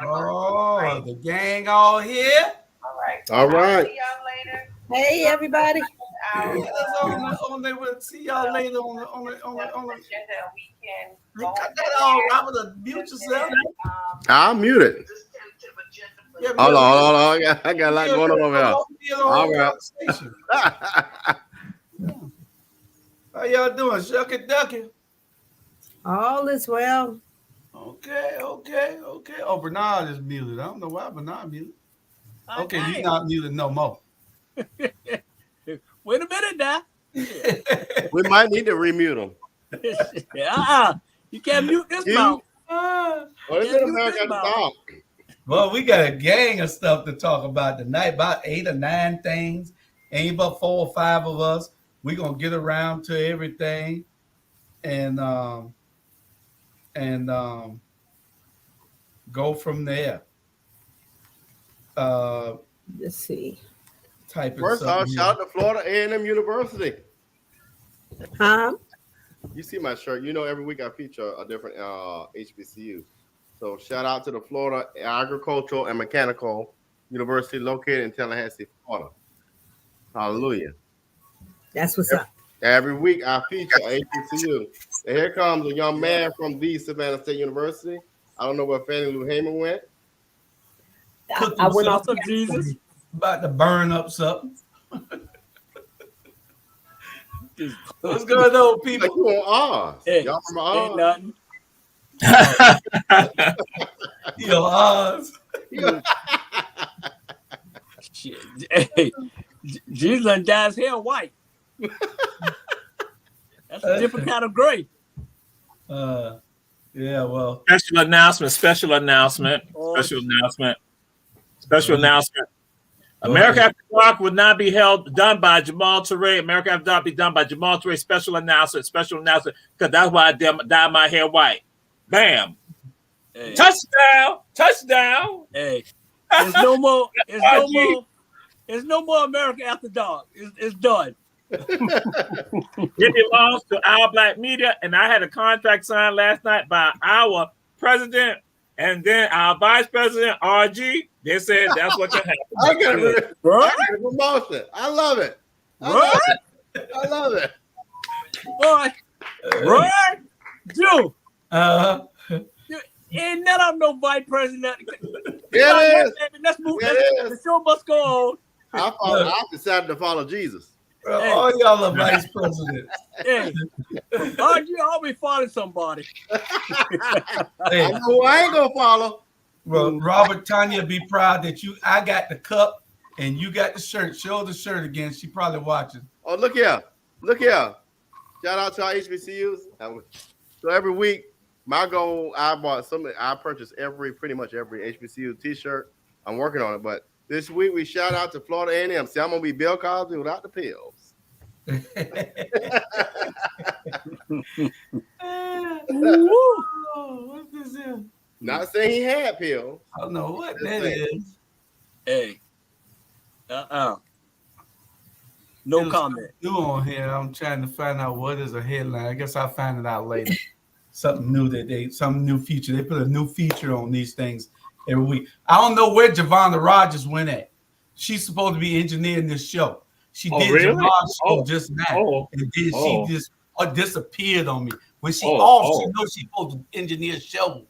Oh, the gang all here. All right. See y'all later. Hey, everybody. Yeah, we'll see y'all later on the Agenda, we can go cut that off, Robert. Mute yourself. I'll mute it. Yeah, Hold on. I got a lot going on over here. All right. How y'all doing? Shucky ducky. All is well. Okay. Oh, Bernard is muted. I don't know why Bernard muted. Okay, you're not muted no more. Wait a minute now. We might need to remute him. You can't mute this mouth. Well, it's in America to talk. Well, we got a gang of stuff to talk about tonight, about 8 or 9 things. Ain't about 4 or 5 of us. We're gonna get around to everything and go from there. Let's see. First off, shout out to Florida A&M University. Huh? You see my shirt. You know, every week I feature a different HBCU. So shout out to the Florida Agricultural and Mechanical University located in Tallahassee, Florida. Hallelujah. That's what's up. Every week I feature HBCU. And here comes a young man from the Savannah State University. I don't know where Fannie Lou Hamer went. I went off to Jesus. About to burn up something. What's going on, people? Like you on Oz. Hey, Y'all from ain't Oz? nothing. Yo, Oz. Shit. Hey, Jesus done dyed his hair white. That's a different kind of gray. Yeah, well. Special announcement. America After Dark would not be done by Jamal Touré. America After Dark be done by Jamal Touré. Special announcement, because that's why I dyed my hair white. Bam. Hey. Touchdown. Hey, there's no more America After Dark. It's done. It belongs to Our Black Media, and I had a contract signed last night by our president and then our vice president, RG. They said that's what can happen. I got a promotion. I love it. I love it. Boy, Roy, Joe. Ain't none of no vice president. Let's move. The show must go on. I decided to follow Jesus. Bro, all y'all are vice presidents. Hey, RG always following somebody. Hey, I know who I ain't gonna follow. well, Robert, Tanya, be proud that I got the cup and you got the shirt. Show the shirt again. She probably watching. Oh, look here. Shout out to our HBCUs. So every week, my goal, I purchase pretty much every HBCU t-shirt. I'm working on it, but this week we shout out to Florida A&M. See, I'm gonna be Bill Cosby without the pills. What's this here? Not saying he had pills. I don't know what that is. Hey, no comment. New on here. I'm trying to find out what is a headline. I guess I'll find it out later. Something new feature. They put a new feature on these things every week. I don't know where Javonda Rogers went at. She's supposed to be engineering this show. She did really? Jamal's show just now. And then she just disappeared on me. When she off, she knows she's supposed to engineer shows.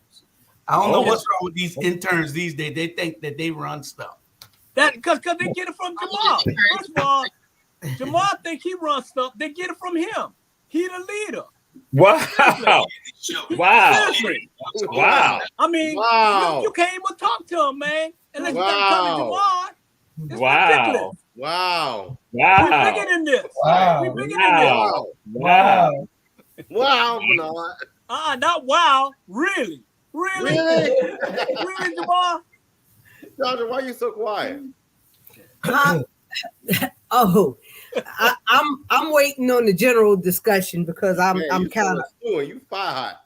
I don't know what's wrong with these interns these days. They think that they run stuff. That because they get it from Jamal. First of all, Jamal think he runs stuff. They get it from him. He the leader. Wow. Seriously. Wow. I mean, you can't even talk to him, man. Unless you come to Jamal. It's ridiculous. Wow. We're bigger than this. We're bigger than this. Wow. Bernard. Not wow. Really? Really, Jamal? Doctor, why are you so quiet? I'm waiting on the general discussion because I'm kind of you fire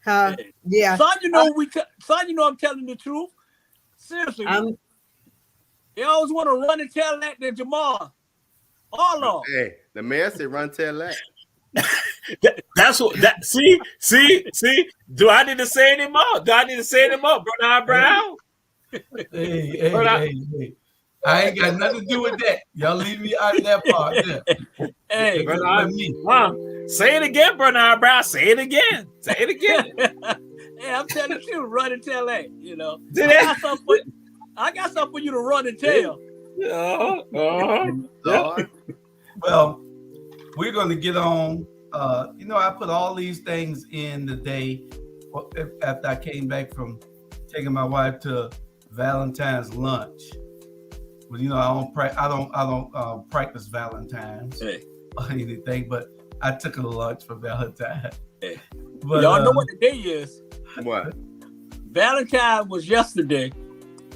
hot. Yeah. Son, you know I'm telling the truth. Seriously. They always want to run and tell that to Jamal. All of them. Hey, the mayor said run tell that. That's what that see. Do I need to say any more? Bernard Brown? Hey. I ain't got nothing to do with that. Y'all leave me out of that part. Yeah. Hey, Bernard, say it again, Bernard Brown. Say it again. Hey, I'm telling the truth. Run and tell that. You know, I got something for you to run and tell. Well, we're going to get on. I put all these things in the day after I came back from taking my wife to Valentine's lunch. Well, I don't practice Valentine's or anything, but I took her to lunch for Valentine's. Hey. But, y'all know what the day is? What? Valentine was yesterday,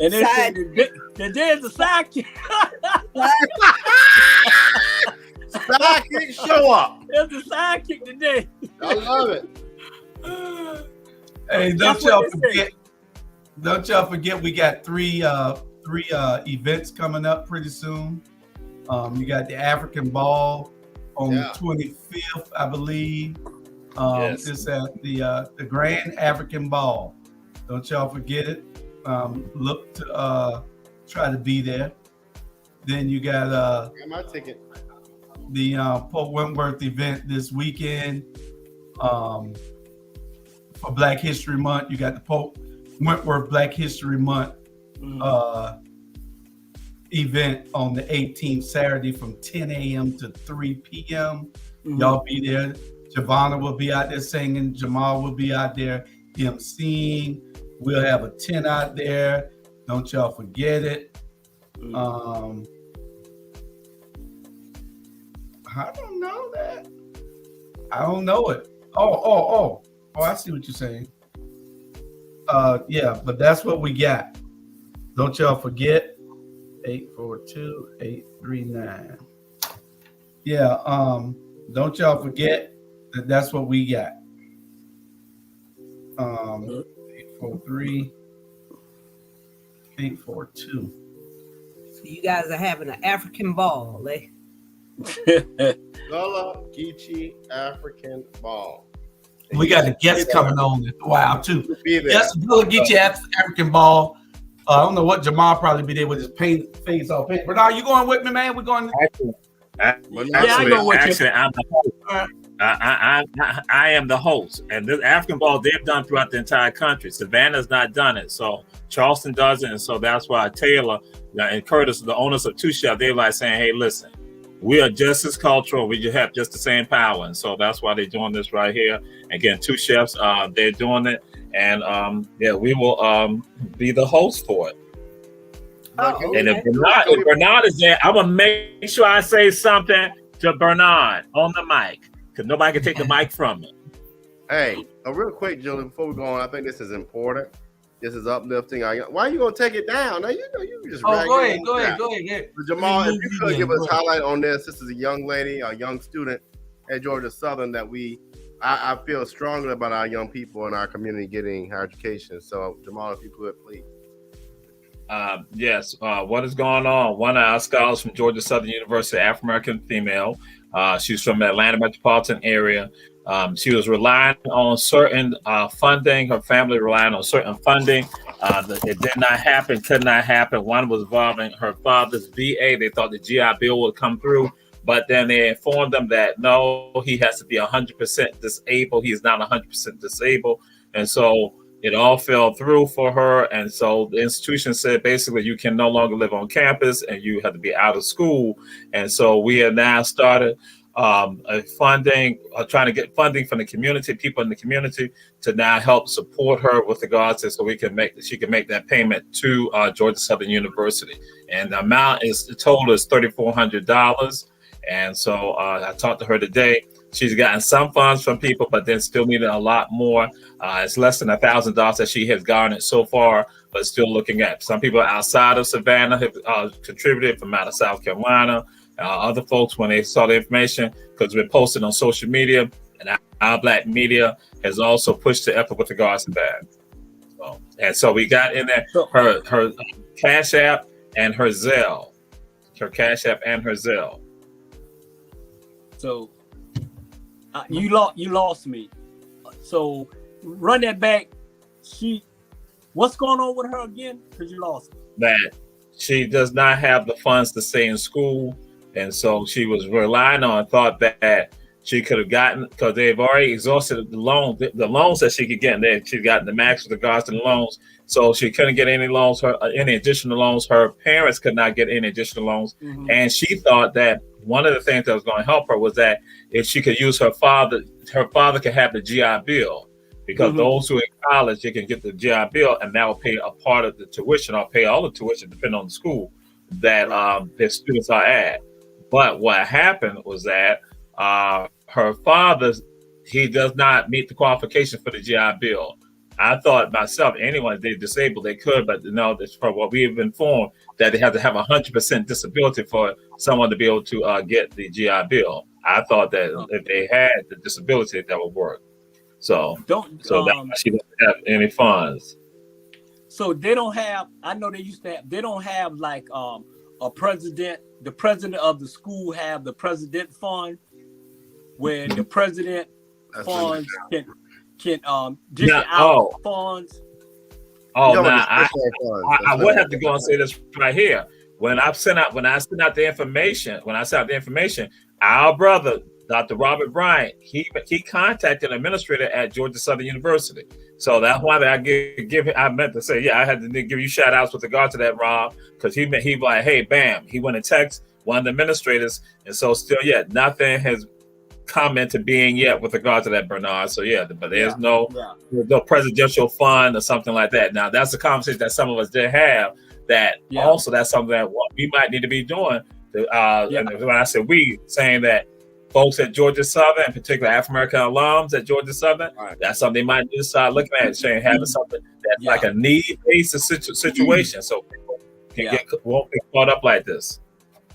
and they said the day is the sidekick. Sidekick show up. It's the sidekick today. I love it. Hey, don't y'all forget we got three events coming up pretty soon. You got the African Ball on the 25th, I believe. Yes. It's at the Grand African Ball. Don't y'all forget it. Look to try to be there. Then you got got my ticket. The Pope Wentworth event this weekend. For Black History Month, you got the Pope Wentworth Black History Month event on the 18th, Saturday from 10 a.m. to 3 p.m. Y'all be there. Javonna will be out there singing. Jamal will be out there emceeing. We'll have a tent out there. Don't y'all forget it. I don't know that. I don't know it. Oh, I see what you're saying. Yeah, but that's what we got. Don't y'all forget 842-839. Yeah, don't y'all forget that that's what we got. 843-842. So you guys are having an African ball, eh? Gullah Geechee African Ball. We got a guest coming on. Wow, too. Be there. Yes, we'll get you African ball. I don't know what Jamal probably be there with his face all paint. But are you going with me, man? We're going. Actually, I'm the host. I am the host, and this African ball they've done throughout the entire country. Savannah's not done it, so Charleston does it, and so that's why Taylor and Curtis, the owners of Two Chef, they're like saying, "Hey, listen, we are just as cultural. We just have just the same power," and so that's why they're doing this right here. Again, Two Chefs, they're doing it, and we will be the host for it. Oh, And if Bernard is there, I'm gonna make sure I say something to Bernard on the mic, because nobody can take the mic from me. Hey, real quick, Julie, before we go on, I think this is important. This is uplifting. Why are you gonna take it down? Now you just. Oh, go ahead. But Jamal, if you could give us a highlight on this. This is a young lady, a young student at Georgia Southern that I feel strongly about our young people in our community getting higher education. So Jamal, if you could, please. Yes. What is going on? One of our scholars from Georgia Southern University, Afro-American female. She's from the Atlanta metropolitan area. She was relying on certain funding. Her family relied on certain funding. It did not happen, could not happen. One was involving her father's VA. They thought the GI Bill would come through, but then they informed them that no, he has to be 100% disabled. He is not 100% disabled. And so it all fell through for her. And so the institution said, basically, you can no longer live on campus and you have to be out of school. And so we have now started trying to get funding from the community, people in the community, to now help support her with regards to she can make that payment to Georgia Southern University. And the amount the total is $3,400. And so I talked to her today. She's gotten some funds from people, but then still needing a lot more. It's less than $1,000 that she has garnered so far, but still looking at some people outside of Savannah have contributed from out of South Carolina. Other folks, when they saw the information, because we're posted on social media, and our Black media has also pushed the effort with regards to that. So we got in there her Cash App and her Zelle. Her Cash App and her Zelle. So you lost me. So run that back. What's going on with her again? Because you lost me. That she does not have the funds to stay in school. And so she was relying on, thought that she could have gotten, because they've already exhausted the loans that she could get. She'd gotten the max with regards to the loans. So she couldn't get any loans, any additional loans. Her parents could not get any additional loans. Mm-hmm. And she thought that one of the things that was going to help her was that if she could use her father could have the GI Bill. Because mm-hmm. those who are in college, they can get the GI Bill, and that will pay a part of the tuition or pay all the tuition, depending on the school that their students are at. But what happened was that her father, he does not meet the qualifications for the GI Bill. I thought myself, anyone they're disabled, they could, but no, that's from what we've been informed, that they have to have 100% disability for someone to be able to get the GI Bill. I thought that if they had the disability, that would work. So that's why she doesn't have any funds. So they don't have, I know they used to have, they don't have like a president, the president of the school have the president fund, where the president funds can dish out funds. Oh, now I would have to go and say this right here. When I sent out the information, our brother, Dr. Robert Bryant, he contacted an administrator at Georgia Southern University. So that's why I meant to say, I had to give you shout outs with regard to that, Rob, because he like, hey, bam, he went and texted one of the administrators, and so still, nothing has come into being yet with regard to that, Bernard. So yeah, but there's Yeah. no presidential fund or something like that. Now that's a conversation that some of us did have. That also that's something that we might need to be doing. And when I said we, saying that folks at Georgia Southern, in particular African American alums at Georgia Southern, that's something they might need to start looking at, saying having something that's like a need-based situation, so people won't be caught up like this.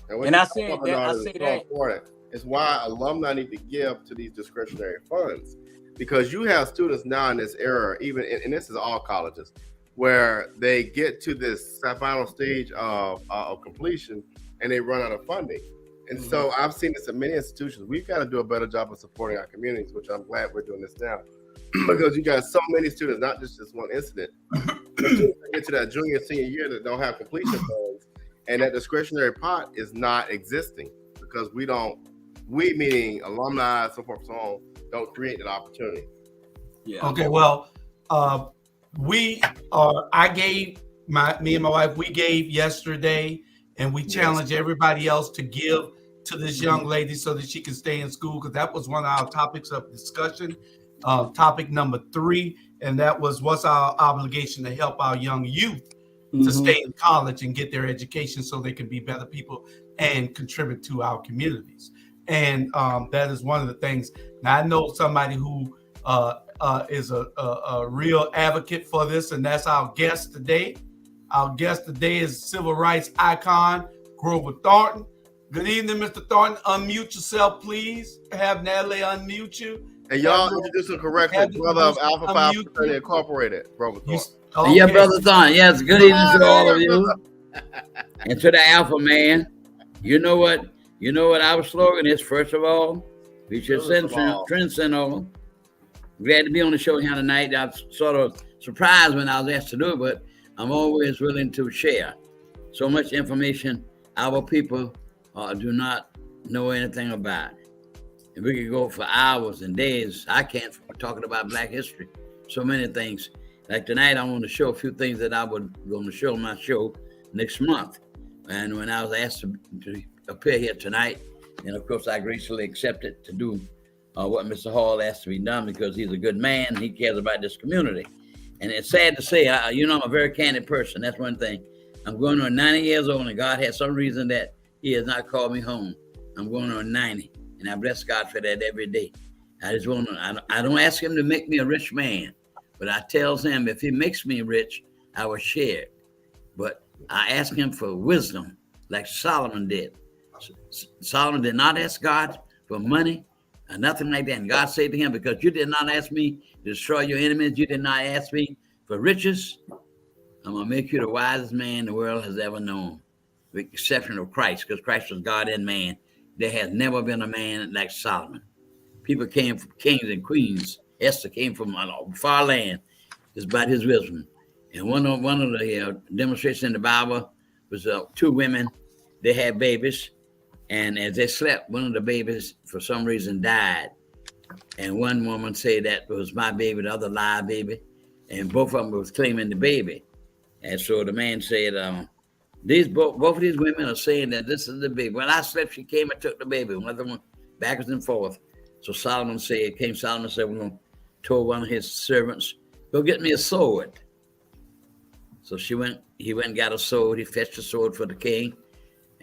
And I say that important. It's why alumni need to give to these discretionary funds, because you have students now in this era, even and this is all colleges, where they get to this final stage of completion and they run out of funding. And so I've seen this in many institutions. We've got to do a better job of supporting our communities, which I'm glad we're doing this now, because you got so many students, not just this one incident, but get to that junior, senior year that don't have completion funds, and that discretionary pot is not existing because we meaning alumni, so forth, so on, don't create that opportunity. Yeah. Okay. Well, me and my wife, we gave yesterday, and we challenge everybody else to give to this young lady so that she can stay in school, because that was one of our topics of discussion. Topic number 3, and that was what's our obligation to help our young youth to stay in college and get their education so they can be better people and contribute to our communities. And that is one of the things. Now, I know somebody who is a real advocate for this, and that's our guest today. Our guest today is civil rights icon, Grover Thornton. Good evening, Mr. Thornton. Unmute yourself, please. Have Natalie unmute you. And y'all introduce him correctly. Brother of Alpha Phi Fraternity Incorporated, Grover Thornton. Okay. Yeah, Brother Thornton. Yes, good evening to all of you. And to the Alpha Man. You know what our slogan is, first of all? We should transcend all. Glad to be on the show here tonight. I was sort of surprised when I was asked to do it, but I'm always willing to share. So much information our people do not know anything about. And we could go for hours and days. I can't talking about Black history. So many things. Like tonight, I want to show a few things that I would going to show on my show next month. And when I was asked to appear here tonight, and of course I gracefully accepted to do what Mr. Hall asked to be done, because he's a good man and he cares about this community. And it's sad to say, I'm a very candid person. That's one thing. I'm going on 90 years old, and God has some reason that he has not called me home. I'm going on 90, and I bless God for that every day. I just want to, I don't ask him to make me a rich man, but I tells him if he makes me rich, I will share it. But I ask him for wisdom, like Solomon did. Solomon did not ask God for money or nothing like that. And God said to him, because you did not ask me to destroy your enemies, you did not ask me for riches, I'm going to make you the wisest man the world has ever known, with the exception of Christ, because Christ was God and man. There has never been a man like Solomon. People came from kings and queens. Esther came from a far land. It's about his wisdom. And one of the demonstrations in the Bible was 2 women. They had babies, and as they slept, one of the babies, for some reason, died. And one woman said that was my baby, the other live baby, and both of them was claiming the baby. And so the man said, both of these women are saying that this is the baby. When I slept, she came and took the baby, one of them backwards and forth. So Solomon said, we're going to tell one of his servants, go get me a sword. So he went and got a sword. He fetched a sword for the king.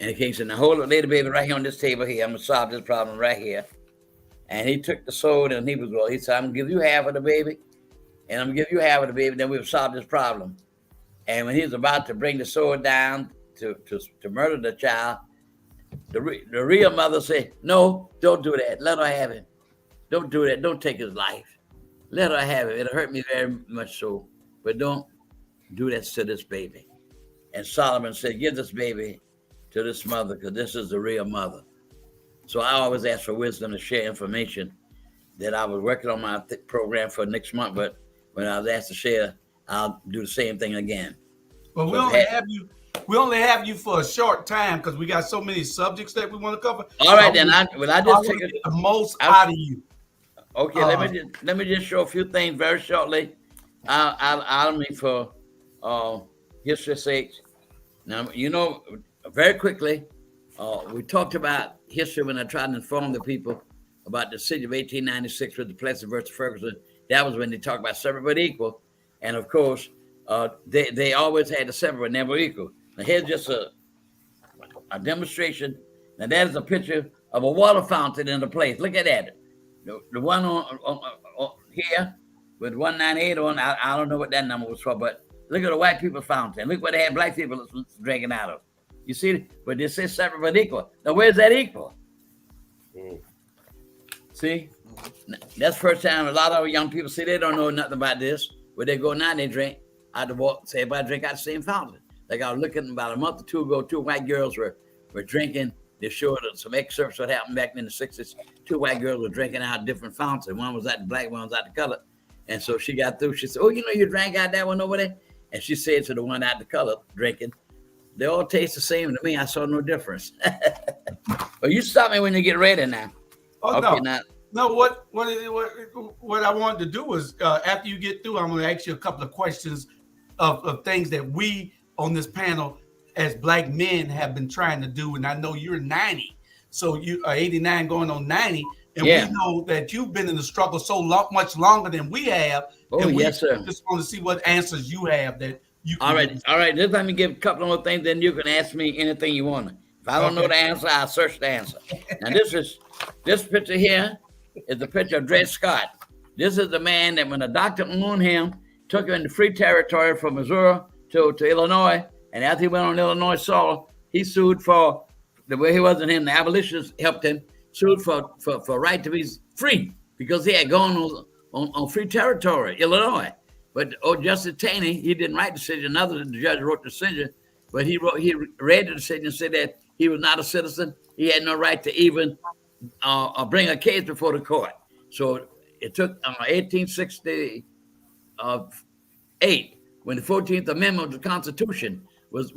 And the king said, now hold it, lay the baby right here on this table here. I'm going to solve this problem right here. And he took the sword and he said, I'm going to give you half of the baby. And I'm going to give you half of the baby. Then we'll solve this problem. And when he was about to bring the sword down to murder the child, the real mother said, no, don't do that. Let her have him. Don't do that. Don't take his life. Let her have it. It'll hurt me very much so. But don't do that to this baby. And Solomon said, give this baby to this mother, because this is the real mother. So I always ask for wisdom to share information that I was working on my program for next month. But when I was asked to share, I'll do the same thing again. Well, we only have you for a short time because we got so many subjects that we want to cover. All right, then I just take the most out of you. Okay, let me just show a few things very shortly. I'll mean for history's sake. Now, very quickly, we talked about history when I tried to inform the people about the decision of 1896 with the Plessy versus Ferguson. That was when they talked about separate but equal. And of course, they always had the separate but never equal. Now here's just a demonstration. Now that is a picture of a water fountain in the place. Look at that. The one on here with 198 on, I don't know what that number was for, but look at the white people fountain. Look what they had black people drinking out of. You see, but they say separate but equal. Now where's that equal? See, that's the first time a lot of young people see they don't know nothing about this. Where they go now, they drink out the water. Say everybody drink out the same fountain. Like I was looking about a month or two ago, two white girls were drinking. They showed some excerpts what happened back in the 60s. Two white girls were drinking out different fountains. One was out the black, one was out the color. And so she got through. She said, "Oh, you know, you drank out that one over there?" And she said to the one out the color drinking, "They all taste the same to me. I saw no difference." But you stop me when you get ready now. Oh, okay, no. now. No, what I wanted to do was after you get through, I'm going to ask you a couple of questions of things that we on this panel as black men have been trying to do. And I know you're 90, so you are 89 going on 90. And we know that you've been in the struggle so much longer than we have. Oh, and we yes, sir. just want to see what answers you have that you can All right. Just let me give a couple more things, then you can ask me anything you want. If I don't know the answer, I'll search the answer. Now, this picture here is the picture of Dred Scott. This is the man that when the doctor owned him, took him into free territory from Missouri to Illinois. And after he went on Illinois soil, he sued for, the way he wasn't him, the abolitionists helped him, sued for right to be free because he had gone on free territory, Illinois. But Justice Taney, he didn't write the decision. Another judge wrote the decision, but he read the decision and said that he was not a citizen. He had no right to even bring a case before the court. So it took 1868 when the 14th Amendment of the Constitution was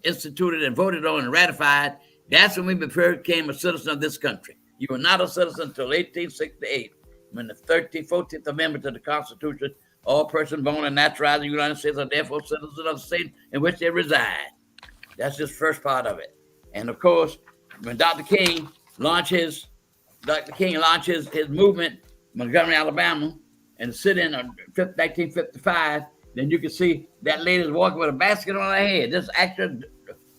instituted and voted on and ratified. That's when we became a citizen of this country. You were not a citizen until 1868, when the 14th Amendment to the Constitution, all persons born and naturalized in the United States are therefore citizens of the state in which they reside. That's just first part of it. And of course, when Dr. King launched his movement, Montgomery, Alabama, and the sit-in 1955, then you can see that lady's walking with a basket on her head. This actually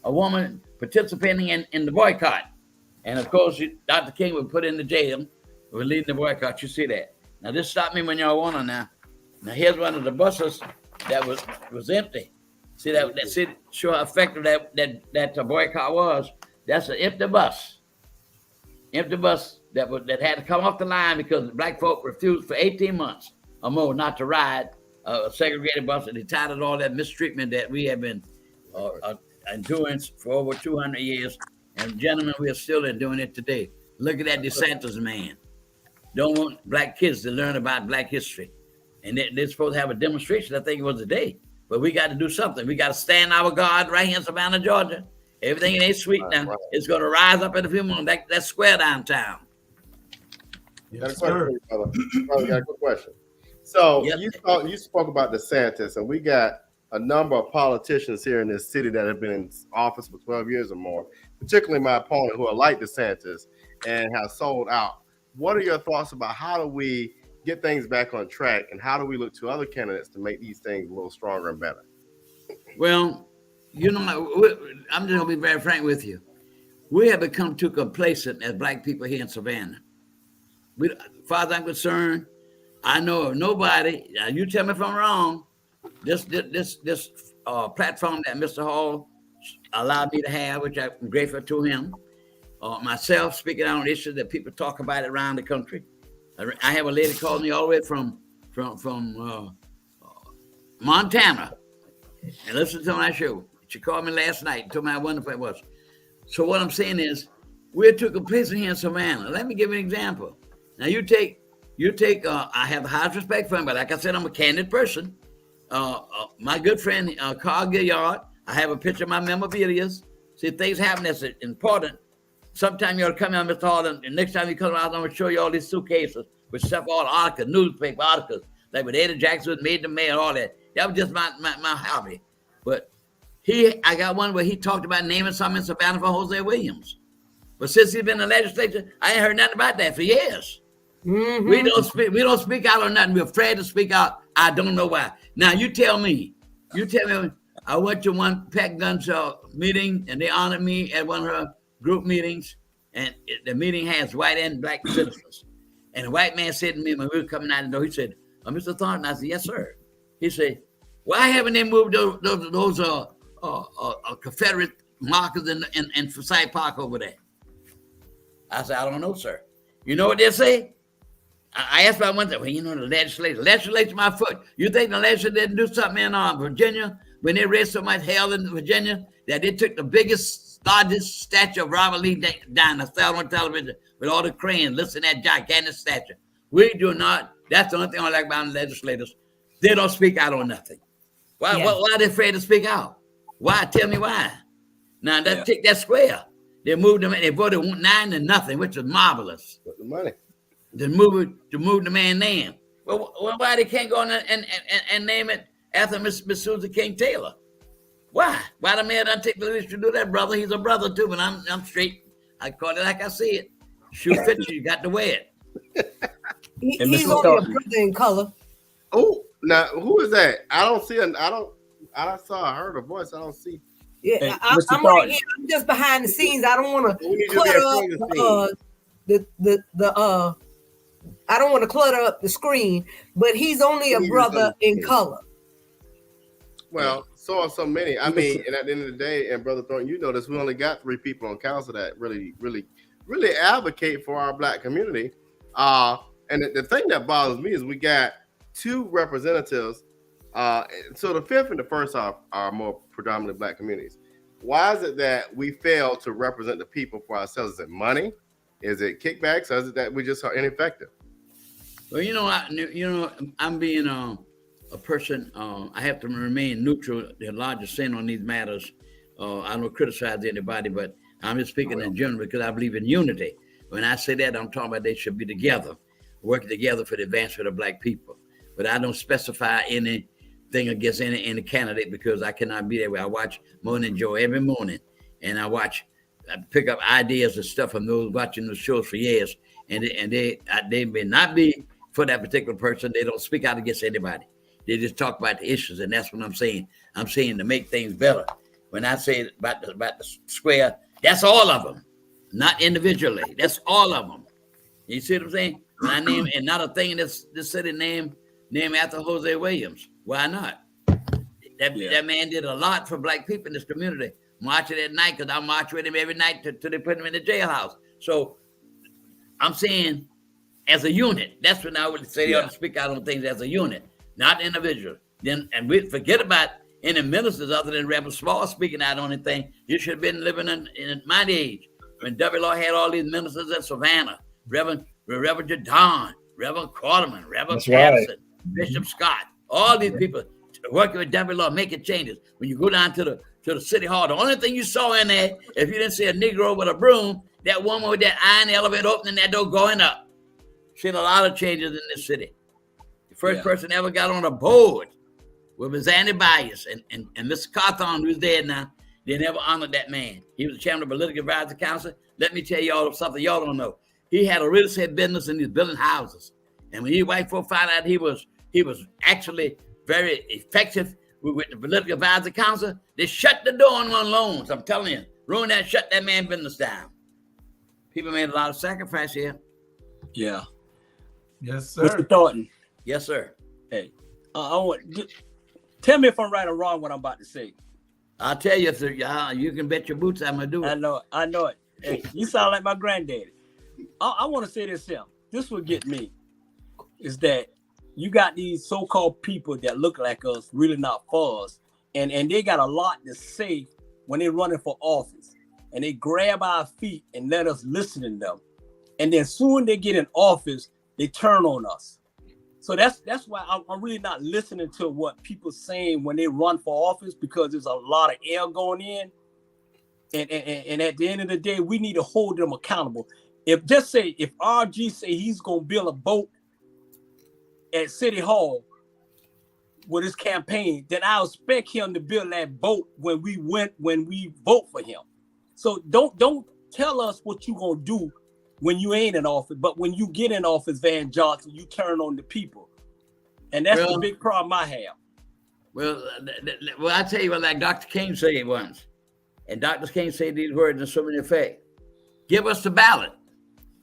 a woman participating in the boycott. And of course, Dr. King was put in the jail for leading the boycott. You see that. Now, this stopped me when y'all want to now. Now, here's one of the buses that was empty. See that show how effective that boycott was. That's an empty bus. Empty bus that had to come off the line because black folk refused for 18 months or more not to ride a segregated bus, and they tired of all that mistreatment that we have been enduring for over 200 years. And gentlemen, we are still doing it today. Look at that DeSantis man. Don't want black kids to learn about black history. And they're supposed to have a demonstration, I think it was today. But we got to do something. We got to stand our guard right here in Savannah, Georgia. Everything ain't sweet now. Right. It's going to rise up in a few months. That square downtown. Yes, sir. Brother, got a good question. So you spoke about DeSantis, and we got a number of politicians here in this city that have been in office for 12 years or more, particularly my opponent who are like DeSantis and have sold out. What are your thoughts about how do we get things back on track, and how do we look to other candidates to make these things a little stronger and better? Well, you know, I'm just going to be very frank with you. We have become too complacent as black people here in Savannah. As far as I'm concerned, I know of nobody. You tell me if I'm wrong. This platform that Mr. Hall allowed me to have, which I'm grateful to him. Myself speaking on issues that people talk about around the country. I have a lady called me all the way from Montana, and listen to my show. She called me last night and told me how wonderful it was. So what I'm saying is, we're too complacent here in Savannah. Let me give you an example. Now you take. I have the highest respect for him, but like I said, I'm a candid person. My good friend Carl Gilliard. I have a picture of my memorabilia. See, things happen that's important. Sometime you ought to come out, Mr. Hall, and next time you come out, I'm going to show you all these suitcases with stuff, all articles, newspaper articles, like with Eddie Jackson made the mail, all that. That was just my hobby. But I got one where he talked about naming something in Savannah for Jose Williams. But since he's been in the legislature, I ain't heard nothing about that for years. Mhm. We don't speak out on nothing. We're afraid to speak out. I don't know why. Now you tell me. I went to one Pat Gunn's meeting, and they honored me at one of her group meetings. And the meeting has white and black citizens. And the white man said to me when we were coming out the door, he said, "Mr. Thornton," I said, "Yes, sir." He said, "Why haven't they moved those Confederate markers in Forsyth Park over there?" I said, "I don't know, sir." You know what they say? I asked about one thing. Well, the legislature my foot. You think the legislature didn't do something in Virginia when they raised so much hell in Virginia that they took the largest statue of Robert Lee down? I saw on television with all the cranes listing that gigantic statue. We do not. That's the only thing I like about the legislators. They don't speak out on nothing. Why are they afraid to speak out? Why? Tell me why. Now, let's take that square. They moved them. They voted 9-0, which is marvelous. Put the money. To move the man's name. Well, why they can't go on and name it after Miss Susan King Taylor? Why? Why the man doesn't take the leadership to do that, brother? He's a brother too, but I'm straight. I call it like I see it. Shoe fits you, got to wear it. He's only a brother in color. Oh, now who is that? I don't see. I heard a voice. I don't see. Yeah, Hey, I'm right here. I'm just behind the scenes. I don't want to clutter up I don't want to clutter up the screen, but he's only a brother in color. Well, so are so many. I mean, and at the end of the day, and Brother Thornton, you notice we only got 3 people on council that really advocate for our black community. And the thing that bothers me is we got 2 representatives. So the 5th and the 1st are more predominantly black communities. Why is it that we fail to represent the people for ourselves? Is it money? Is it kickbacks? Or is it that we just are ineffective? Well, I'm being a person. I have to remain neutral. The largest sin on these matters. I don't criticize anybody, but I'm just speaking in general because I believe in unity. When I say that, I'm talking about they should be together, working together for the advancement of black people. But I don't specify anything against any candidate because I cannot be there. I watch Morning Joe every morning, and I pick up ideas and stuff from those watching the shows for years, and they may not be for that particular person. They don't speak out against anybody. They just talk about the issues, and that's what I'm saying. I'm saying to make things better. When I say about the square, that's all of them, not individually. That's all of them. You see what I'm saying? When I name and not a thing in this city named after Jose Williams. Why not? That man did a lot for black people in this community. Marching at night, because I march with him every night till they put him in the jailhouse. So I'm saying as a unit, that's when I would say they ought to speak out on things as a unit, not individual. And we forget about any ministers other than Rabble Small speaking out on anything. You should have been living in my age when W. Law had all these ministers in Savannah, Reverend Jadon, Reverend Quarterman, Reverend Patterson, Bishop Scott, all these people working with W. Law, making changes. When you go down to the city hall, the only thing you saw in there, if you didn't see a Negro with a broom, that woman with that iron elevator opening that door going up. Seen a lot of changes in this city. The first person ever got on a board was Andy Bias and Mr. Carthon, who's dead now. They never honored that man. He was the chairman of the Political Advisory Council. Let me tell y'all something y'all don't know. He had a real estate business and he's building houses. And when these white folk found out he was actually very effective with the Political Advisory Council, they shut the door on loans. I'm telling you, ruined that, shut that man business down. People made a lot of sacrifice here. Yeah. Yes, sir. Mr. Thornton. Yes, sir. Hey, tell me if I'm right or wrong what I'm about to say. I'll tell you, sir. You can bet your boots I'm gonna do it. I know it. Hey, you sound like my granddaddy. I want to say this here. This will get me. Is that you got these so-called people that look like us, really not for us, and they got a lot to say when they're running for office, and they grab our feet and let us listen to them, and then soon they get in office, they turn on us. So that's why I'm really not listening to what people saying when they run for office, because there's a lot of air going in, and at the end of the day, we need to hold them accountable. If RG say he's gonna build a boat at City Hall with his campaign, then I expect him to build that boat when we vote for him. So don't tell us what you gonna do when you ain't in office, but when you get in office, Van Johnson, you turn on the people. And that's the big problem I have. Well, I tell you what, like Dr. King said once, and Dr. King said these words in so many effect. Give us the ballot.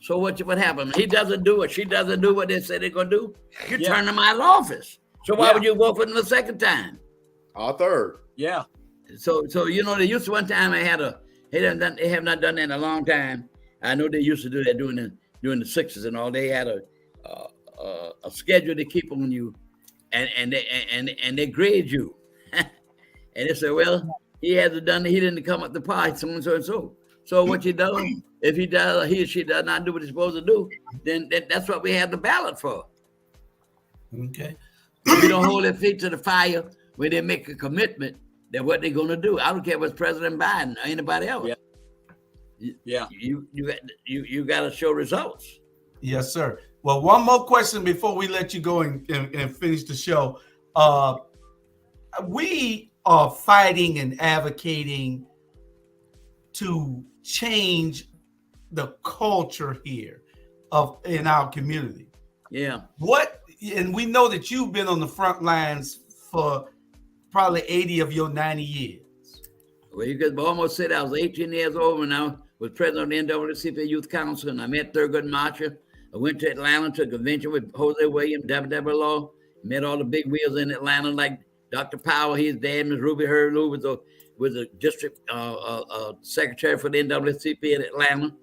So what happened? He doesn't do it. She doesn't do what they say they're going to do. You turn them out of office. So why would you vote for them the second time? Or third. Yeah. So you know, they used to one time they have not done that in a long time. I know they used to do that during the 60s and all. They had a schedule to keep on you, and they grade you. And they say, well, he hasn't done it. He didn't come up the party, so and so and so. So what you do, if he does, he or she does not do what he's supposed to do, then that's what we have the ballot for. Okay. We don't hold their feet to the fire when they make a commitment that what they're going to do. I don't care if it's President Biden or anybody else. Yeah. You got to show results. Yes, sir. Well, one more question before we let you go and finish the show. We are fighting and advocating to change the culture here in our community. Yeah. And we know that you've been on the front lines for probably 80 of your 90 years. Well, you could almost say that I was 18 years old when I was president of the NAACP Youth Council, and I met Thurgood Marshall. I went to Atlanta to a convention with Jose Williams, W. Law, met all the big wheels in Atlanta, like Dr. Powell, his dad, Ms. Ruby Hurley, was a district secretary for the NAACP in Atlanta.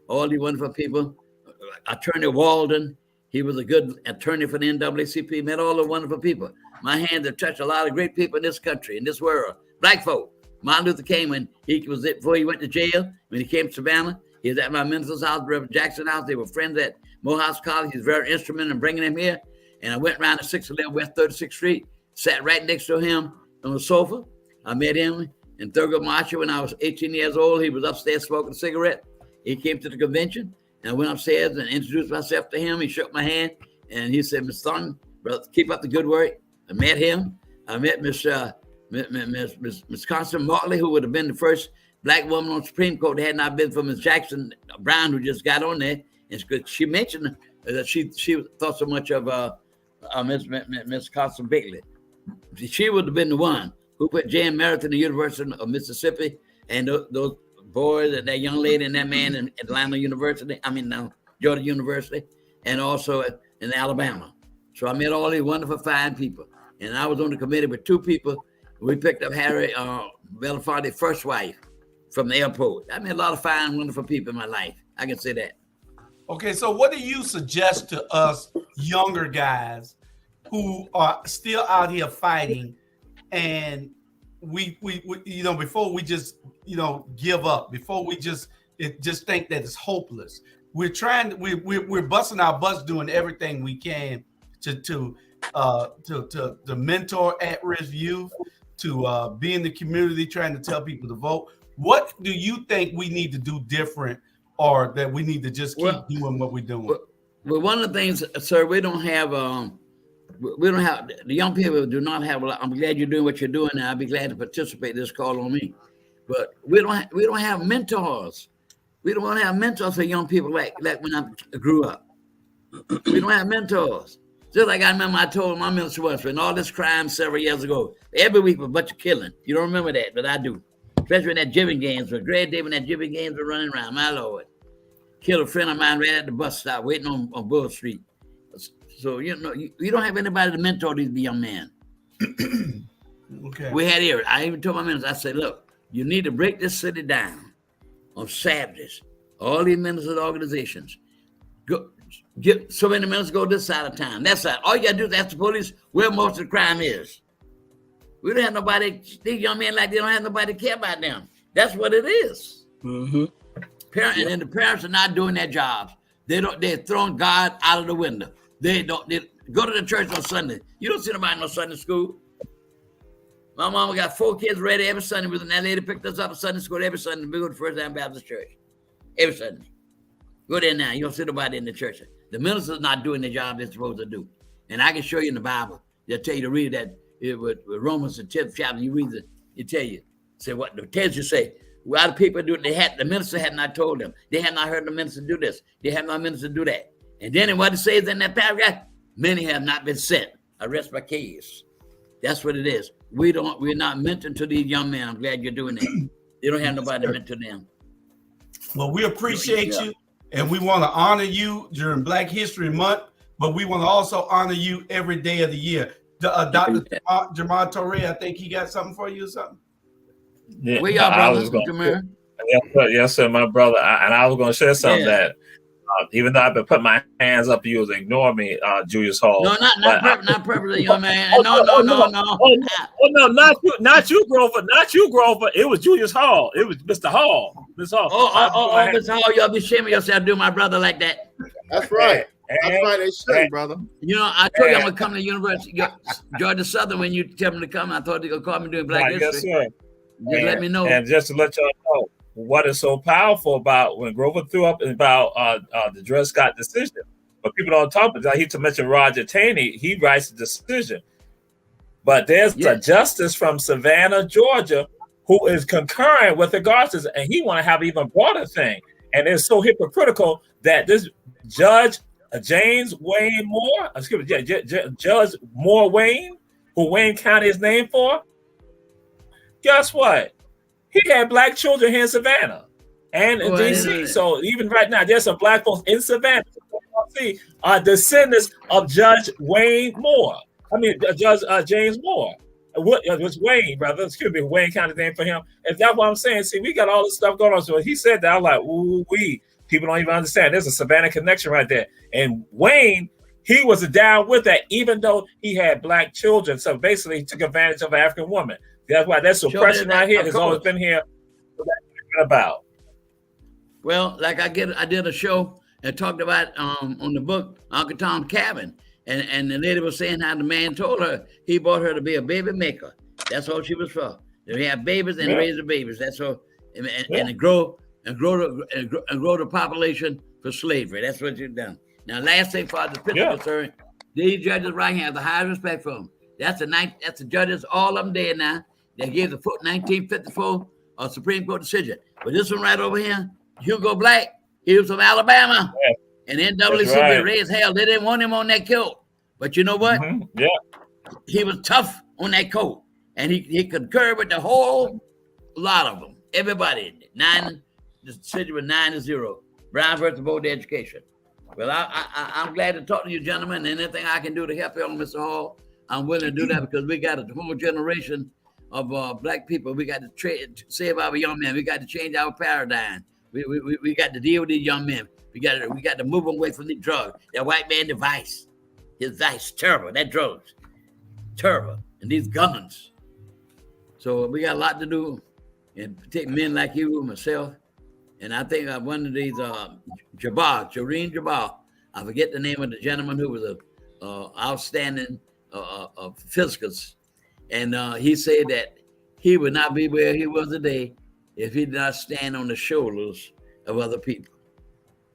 All these wonderful people. Attorney Walden, he was a good attorney for the NAACP, met all the wonderful people. My hands have touched a lot of great people in this country, in this world. Black folk. Martin Luther King, before he went to jail, when he came to Savannah, he was at my minister's house, Reverend Jackson's house. They were friends at Morehouse College. He was very instrumental in bringing him here. And I went around to 611 West 36th Street, sat right next to him on the sofa. I met him in Thurgood Marshall when I was 18 years old. He was upstairs smoking a cigarette. He came to the convention, and I went upstairs and introduced myself to him. He shook my hand, and he said, Mr. Thornton, brother, keep up the good work. I met him. I met Miss Constance Motley, who would have been the first Black woman on the Supreme Court. It had not been for Miss Jackson Brown, who just got on there. And she mentioned that she thought so much of Miss Constance Bailey. She would have been the one who put Jan Merritt in the University of Mississippi, and those boys, that young lady and that man in Atlanta University, Georgia University, and also in Alabama. So I met all these wonderful, fine people. And I was on the committee with two people. We picked up Harry Belafonte's first wife from the airport. I met a lot of fine, wonderful people in my life. I can say that. Okay, so what do you suggest to us younger guys who are still out here fighting, and we before we just give up, before we just think that it's hopeless? We're busting our butts doing everything we can to mentor at-risk youth, to be in the community, trying to tell people to vote. What do you think we need to do different, or that we need to just keep doing what we're doing? Well, one of the things, sir, we don't have the young people do not have. I'm glad you're doing what you're doing now. I'll be glad to participate in this call on me. But we don't have mentors. We don't want to have mentors for young people like when I grew up. We don't have mentors. Just like I remember I told my minister once, when all this crime several years ago, every week was a bunch of killing. You don't remember that, but I do. Especially when that Jibbing games, when Greg Day, when that Jibbing games were running around, my Lord. Killed a friend of mine right at the bus stop, waiting on Bull Street. So, you don't have anybody to mentor these young men. Okay. We had here, I even told my minister, I said, look, you need to break this city down on Saturdays. All these ministers' organizations. Get so many ministers go this side of town, that side. All you got to do is ask the police where most of the crime is. We don't have nobody, these young men they don't have nobody to care about them. That's what it is. Mm-hmm. And the parents are not doing their jobs. They're throwing God out of the window. They go to the church on Sunday. You don't see nobody in no Sunday school. My mama got 4 kids ready every Sunday. And that lady picked us up at Sunday school every Sunday. We go to First Time Baptist Church every Sunday. Go there now. You don't see nobody in the church. The minister's not doing the job they're supposed to do. And I can show you in the Bible. They'll tell you to read that with Romans, the 10th chapter. You read it. You tell you. Say what the text you say. A lot of people do. The minister had not told them. They had not heard the minister do this. They have not minister do that. And then what it says in that paragraph, many have not been sent. I rest my case. That's what it is. We're not mentoring to these young men. I'm glad you're doing that. They don't have nobody to mentor them. Well, we appreciate you, and we want to honor you during Black History Month, but we want to also honor you every day of the year. Dr. Jamal Torre, I think he got something for you or something. Yeah, Where y'all brothers? Yes, sir, my brother. And I was going to share something that, even though I've been putting my hands up, you was ignoring me, Julius Hall. No, not purposely, young man. No. Not you, Grover. Not you, Grover. It was Julius Hall. It was Mr. Hall. Mr. Hall. Mr. Hall, y'all be shaming yourself do my brother like that. That's right. That's right. They should, brother. You know, I told you I'm gonna come to the University Georgia Southern when you tell me to come. I thought they were gonna call me doing Black History. Yes, sir. Just let me know. And just to let y'all know what is so powerful about when Grover threw up about the Dred Scott decision, but people don't talk about. He to mention Roger Taney, he writes the decision, but there's a justice from Savannah, Georgia, who is concurring with the Garces, and he want to have an even broader thing. And it's so hypocritical that this Judge James Wayne Moore, Judge Moore Wayne, who Wayne County is named for, guess what? He had Black children here in Savannah and in DC. So even right now, there's some Black folks in Savannah are descendants of Judge Wayne Moore. I mean, Judge James Moore. It was Wayne, brother. Excuse me, Wayne County name for him. And that's what I'm saying. See, we got all this stuff going on. So he said that, I was like, ooh, people don't even understand. There's a Savannah connection right there. And Wayne, he was down with that, even though he had Black children. So basically, he took advantage of an African woman. That's why that suppression right here has always been here. About. Well, like I did a show and talked about on the book Uncle Tom's Cabin, and the lady was saying how the man told her he bought her to be a baby maker. That's all she was for. To have babies and raise the babies. That's all, and grow the population for slavery. That's what you've done. Now, last thing for the picture concern, these judges right here have the highest respect for them. That's the judges, all of them dead now. They gave the 1954 Supreme Court decision. But this one right over here, Hugo Black, he was from Alabama. And NAACP raised hell. They didn't want him on that court. But you know what? He was tough on that court. And he concurred with the whole lot of them. Everybody. The decision was 9-0. Brown versus Board of Education. Well, I'm glad to talk to you, gentlemen. Anything I can do to help you on, Mr. Hall, I'm willing to do that because we got a whole generation of Black people. We got to save our young men. We got to change our paradigm. We got to deal with these young men. We got to move them away from the drugs. That white man device, his vice, terrible. That drugs, terrible. And these guns. So we got a lot to do. And take men like you and myself. And I think one of these, Jareen Jabbar, I forget the name of the gentleman who was a outstanding physicist. And he said that he would not be where he was today if he did not stand on the shoulders of other people,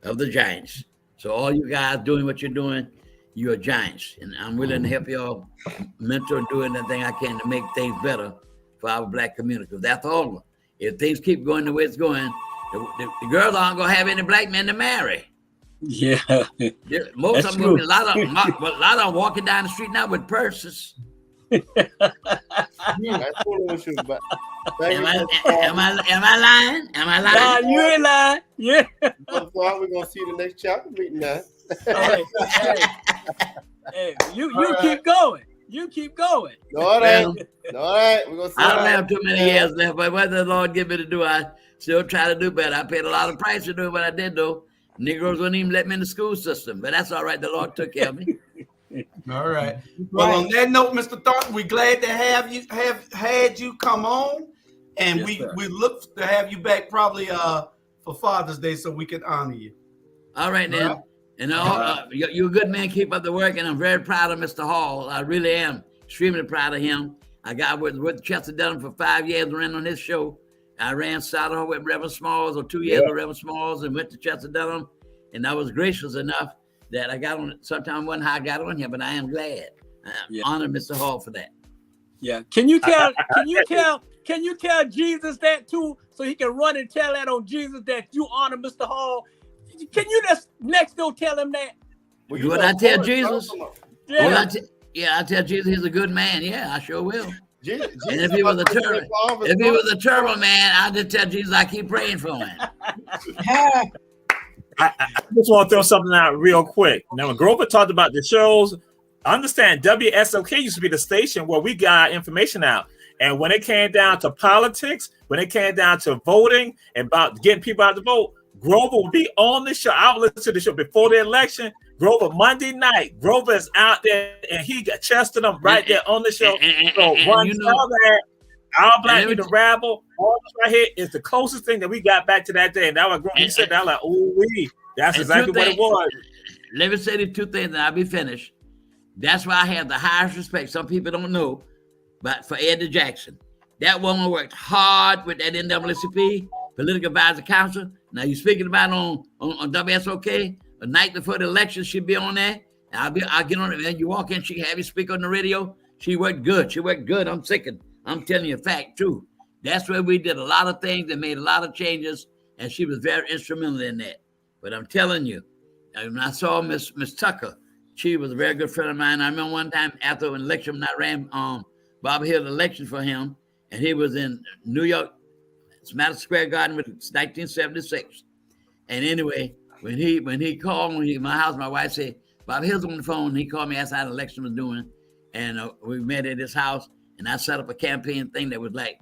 of the giants. So all you guys doing what you're doing, you're giants. And I'm willing to help y'all mentor and do anything I can to make things better for our Black community. Because that's all. If things keep going the way it's going, the girls aren't going to have any Black men to marry. Yeah. Most of them, a lot of them walking down the street now with purses. Am I lying? Am I lying? Nah, you ain't lying. Yeah. We're gonna see the next chapter meeting now. Hey, you keep going. You keep going. All right. We're gonna see. I don't have too many years left, but what the Lord give me to do, I still try to do better. I paid a lot of price to do what I did, though. Negroes wouldn't even let me in the school system, but that's all right. The Lord took care of me. All right. Well, on that note, Mr. Thornton, we're glad to have had you come on, and we look to have you back probably for Father's Day so we can honor you. All right, then. Right. And you're a good man. Keep up the work, and I'm very proud of Mr. Hall. I really am extremely proud of him. I was with Chester Dunham for 5 years, ran on his show. I ran Southern with Reverend Smalls, or 2 years with Reverend Smalls, and went to Chester Dunham, and I was gracious enough that I got on. Sometimes wasn't how I got on here, but I am glad. I honor Mr. Hall for that. Yeah. Can you tell Can you tell Jesus that too, so he can run and tell that on Jesus that you honor Mr. Hall? Can you just next door tell him that? Well, Would I tell Jesus? Yeah. I tell Jesus he's a good man. Yeah, I sure will. Jesus, And if he was a terrible man, I'll just tell Jesus I keep praying for him. I just want to throw something out real quick. Now, when Grover talked about the shows, I understand WSOK used to be the station where we got information out. And when it came down to politics, when it came down to voting and about getting people out to vote, Grover would be on the show. I would listen to the show before the election. Grover, Monday night, Grover is out there and he got chested them right there on the show. So one that our Black Media Rabble, all this right here is the closest thing that we got back to that day. And that was Grover. He said that like, that's exactly what it was. Let me say the two things and I'll be finished. That's why I have the highest respect. Some people don't know, but for Eddie Jackson. That woman worked hard with that NAACP, Political Advisor Council. Now you're speaking about on WSOK, the night before the election, she'd be on there. I'll get on it, man. You walk in, she have you speak on the radio. She worked good. I'm sickened. I'm telling you a fact, too. That's where we did a lot of things and made a lot of changes, and she was very instrumental in that. But I'm telling you, when I saw Miss Tucker, she was a very good friend of mine. I remember one time after an election, when I ran Bob Hill's election for him, and he was in New York, Madison Square Garden, with 1976. And anyway, when he called me, my house, my wife said, Bob Hill's on the phone. He called me, asked how the election was doing. And we met at his house, and I set up a campaign thing that was like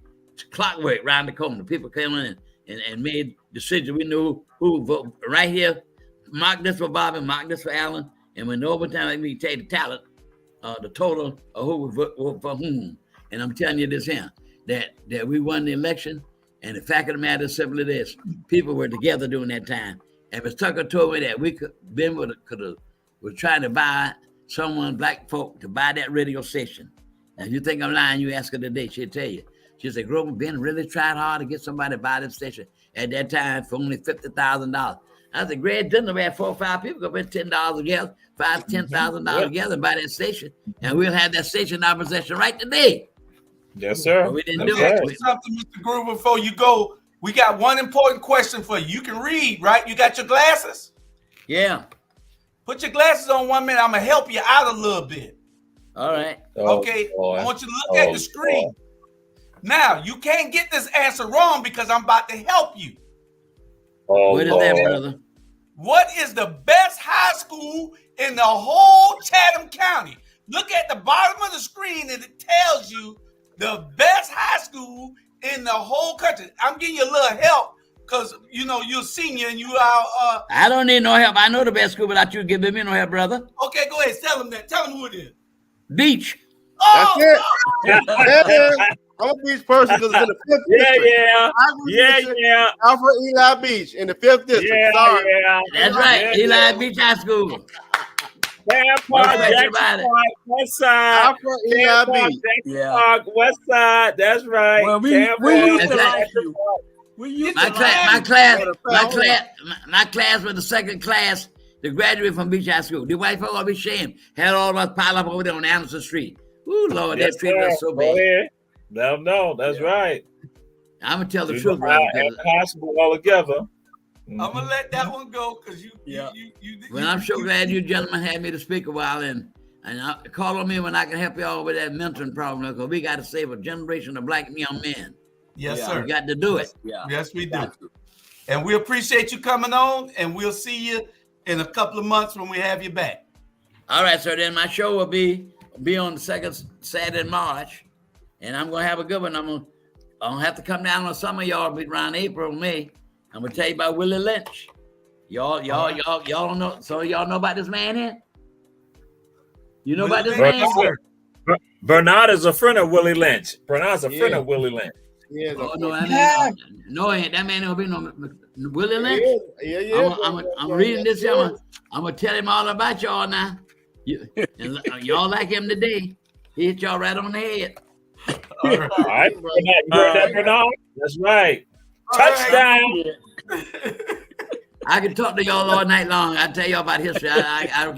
clockwork around the corner. People came in and made decisions. We knew who would vote right here. Mark this for Bob and mark this for Alan. And when the overtime, we take the talent, the total of who would vote for whom. And I'm telling you this here, that we won the election. And the fact of the matter is simply this: people were together during that time. And Ms. Tucker told me that we was trying to buy someone, black folk, to buy that radio station. Now, if you think I'm lying, you ask her today, she'll tell you. She said, Grover, Ben really tried hard to get somebody to buy this station at that time for only $50,000. I said, Greg Dillon had 4 or 5 people go spend $10 together, $10,000 together and buy that station. And we'll have that station in our possession right today. Yes, sir. But we didn't do Let it. me ask you something, Mr. Grover, before you go. We got one important question for you. You can read, right? You got your glasses? Yeah. Put your glasses on 1 minute. I'm going to help you out a little bit. All right. Okay. I want you to look at the screen. Now, you can't get this answer wrong because I'm about to help you. What is that, brother? What is the best high school in the whole Chatham County? Look at the bottom of the screen and it tells you the best high school in the whole country. I'm giving you a little help because, you know, you're a senior and you are... I don't need no help. I know the best school without you giving me no help, brother. Okay, go ahead. Tell them that. Tell them who it is. Beach. Oh, That's it. I'm a Beach person because it's in the 5th district. Yeah. Alfred Eli Beach in the 5th district. Sorry. That's right. Eli Beach High School. Jackson Park, West Side. Alfred Eli Beach. Jackson Park, West Side. That's right. Well, we used to like you. My class was the second class to graduate from Beach High School. The white folk all be ashamed. Had all of us pile up over there on Anderson Street. Ooh, Lord, that treated us so bad. No, that's right. I'm gonna tell the truth, brother. High school all together. I'm gonna let that one go because you. Well, I'm so glad you gentlemen had me to speak a while, and call on me when I can help y'all with that mentoring problem, because we got to save a generation of black young men. Yes, sir. We got to do it. Yeah. Yes, we do. And we appreciate you coming on, and we'll see you in a couple of months when we have you back. All right, so then my show will be on the second Saturday in March, and I'm gonna have a good one. I'm gonna have to come down on some of y'all be around April, May. I'm gonna tell you about Willie Lynch. Y'all don't know. So y'all know about this man here? You know about this man? Bernard is a friend of Willie Lynch. Bernard's a friend of Willie Lynch. No, that man don't be no Willie Lynch. Yeah. I'm reading this here. I'm gonna tell him all about y'all now. Y'all like him today. He hit y'all right on the head. All right. You heard that, Bernard? That's right. Touchdown. I can talk to y'all all night long. I tell y'all about history. I don't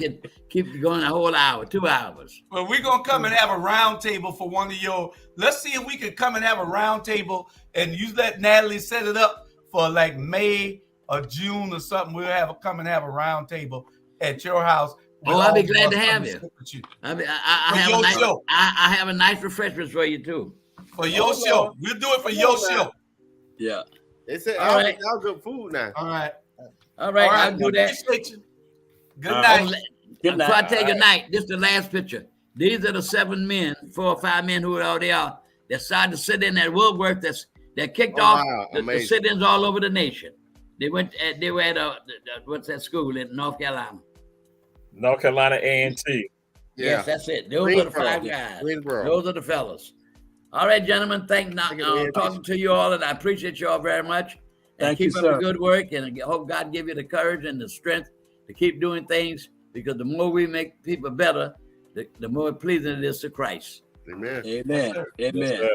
keep going a whole hour, 2 hours. Well, we're gonna come and have a round table for one of your. Let's see if we can come and have a round table, and you let Natalie set it up for like May or June or something. We'll come and have a round table at your house. Oh, I'll be glad to have you. I have a nice refreshments for you too. For your show, we'll do it for your show. Yeah. They said, all right, y'all good food now. All right. I'll do that. Good night. Good night. Before I tell you good night, this is the last picture. These are the 7 men, 4 or 5 men who are out there that started to sit in that woodwork that kicked off the sit-ins all over the nation. They were at what's that school in North Carolina? North Carolina A&T. Yes, that's it. Those are the 5 guys. Those are the fellas. All right, gentlemen. Talking to you all, and I appreciate you all very much. And keep up the good work, and I hope God give you the courage and the strength to keep doing things, because the more we make people better, the more pleasing it is to Christ. Amen. Amen. Yes, Amen.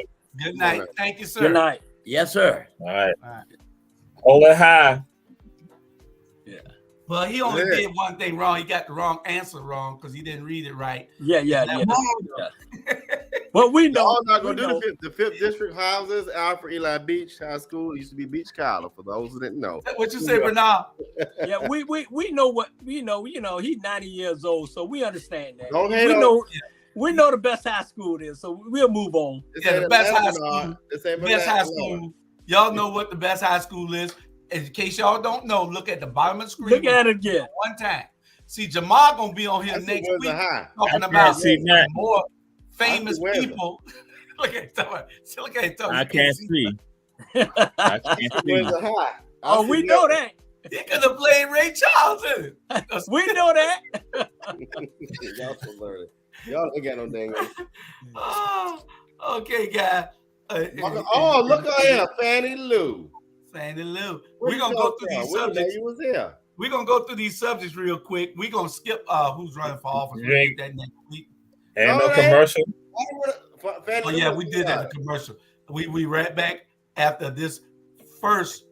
Good night. Thank you, sir. Good night. Yes, sir. All right. Hold it high. Yeah. Well, he only did one thing wrong. He got the wrong answer wrong because he didn't read it right. Yeah. Well, we know. Y'all not gonna do the 5th district houses. Alfred Eli Beach High School used to be Beach College. For those who didn't know. What you say, Bernard? Yeah, we know what we know. You know, he's 90 years old, so we understand that. Don't hate on. We know the best high school is, so we'll move on. The best high school. Best high school. Y'all know what the best high school is. In case y'all don't know, look at the bottom of the screen. Look at it again. One time. See, Jamal gonna be on here next week talking about more famous people. Look at it. I can't see. I can't see. Oh, we know that. He could have played Ray Charles in it. We know that. Y'all so learning. Y'all ain't got no dang. Oh, okay, guy. Look at here, Fannie Lou. Fannie Lou. We're gonna go through these subjects. You was there. We're gonna go through these subjects real quick. We're gonna skip who's running for office. We'll get that next week. And no commercial. Oh yeah, we did that commercial. We right back after this first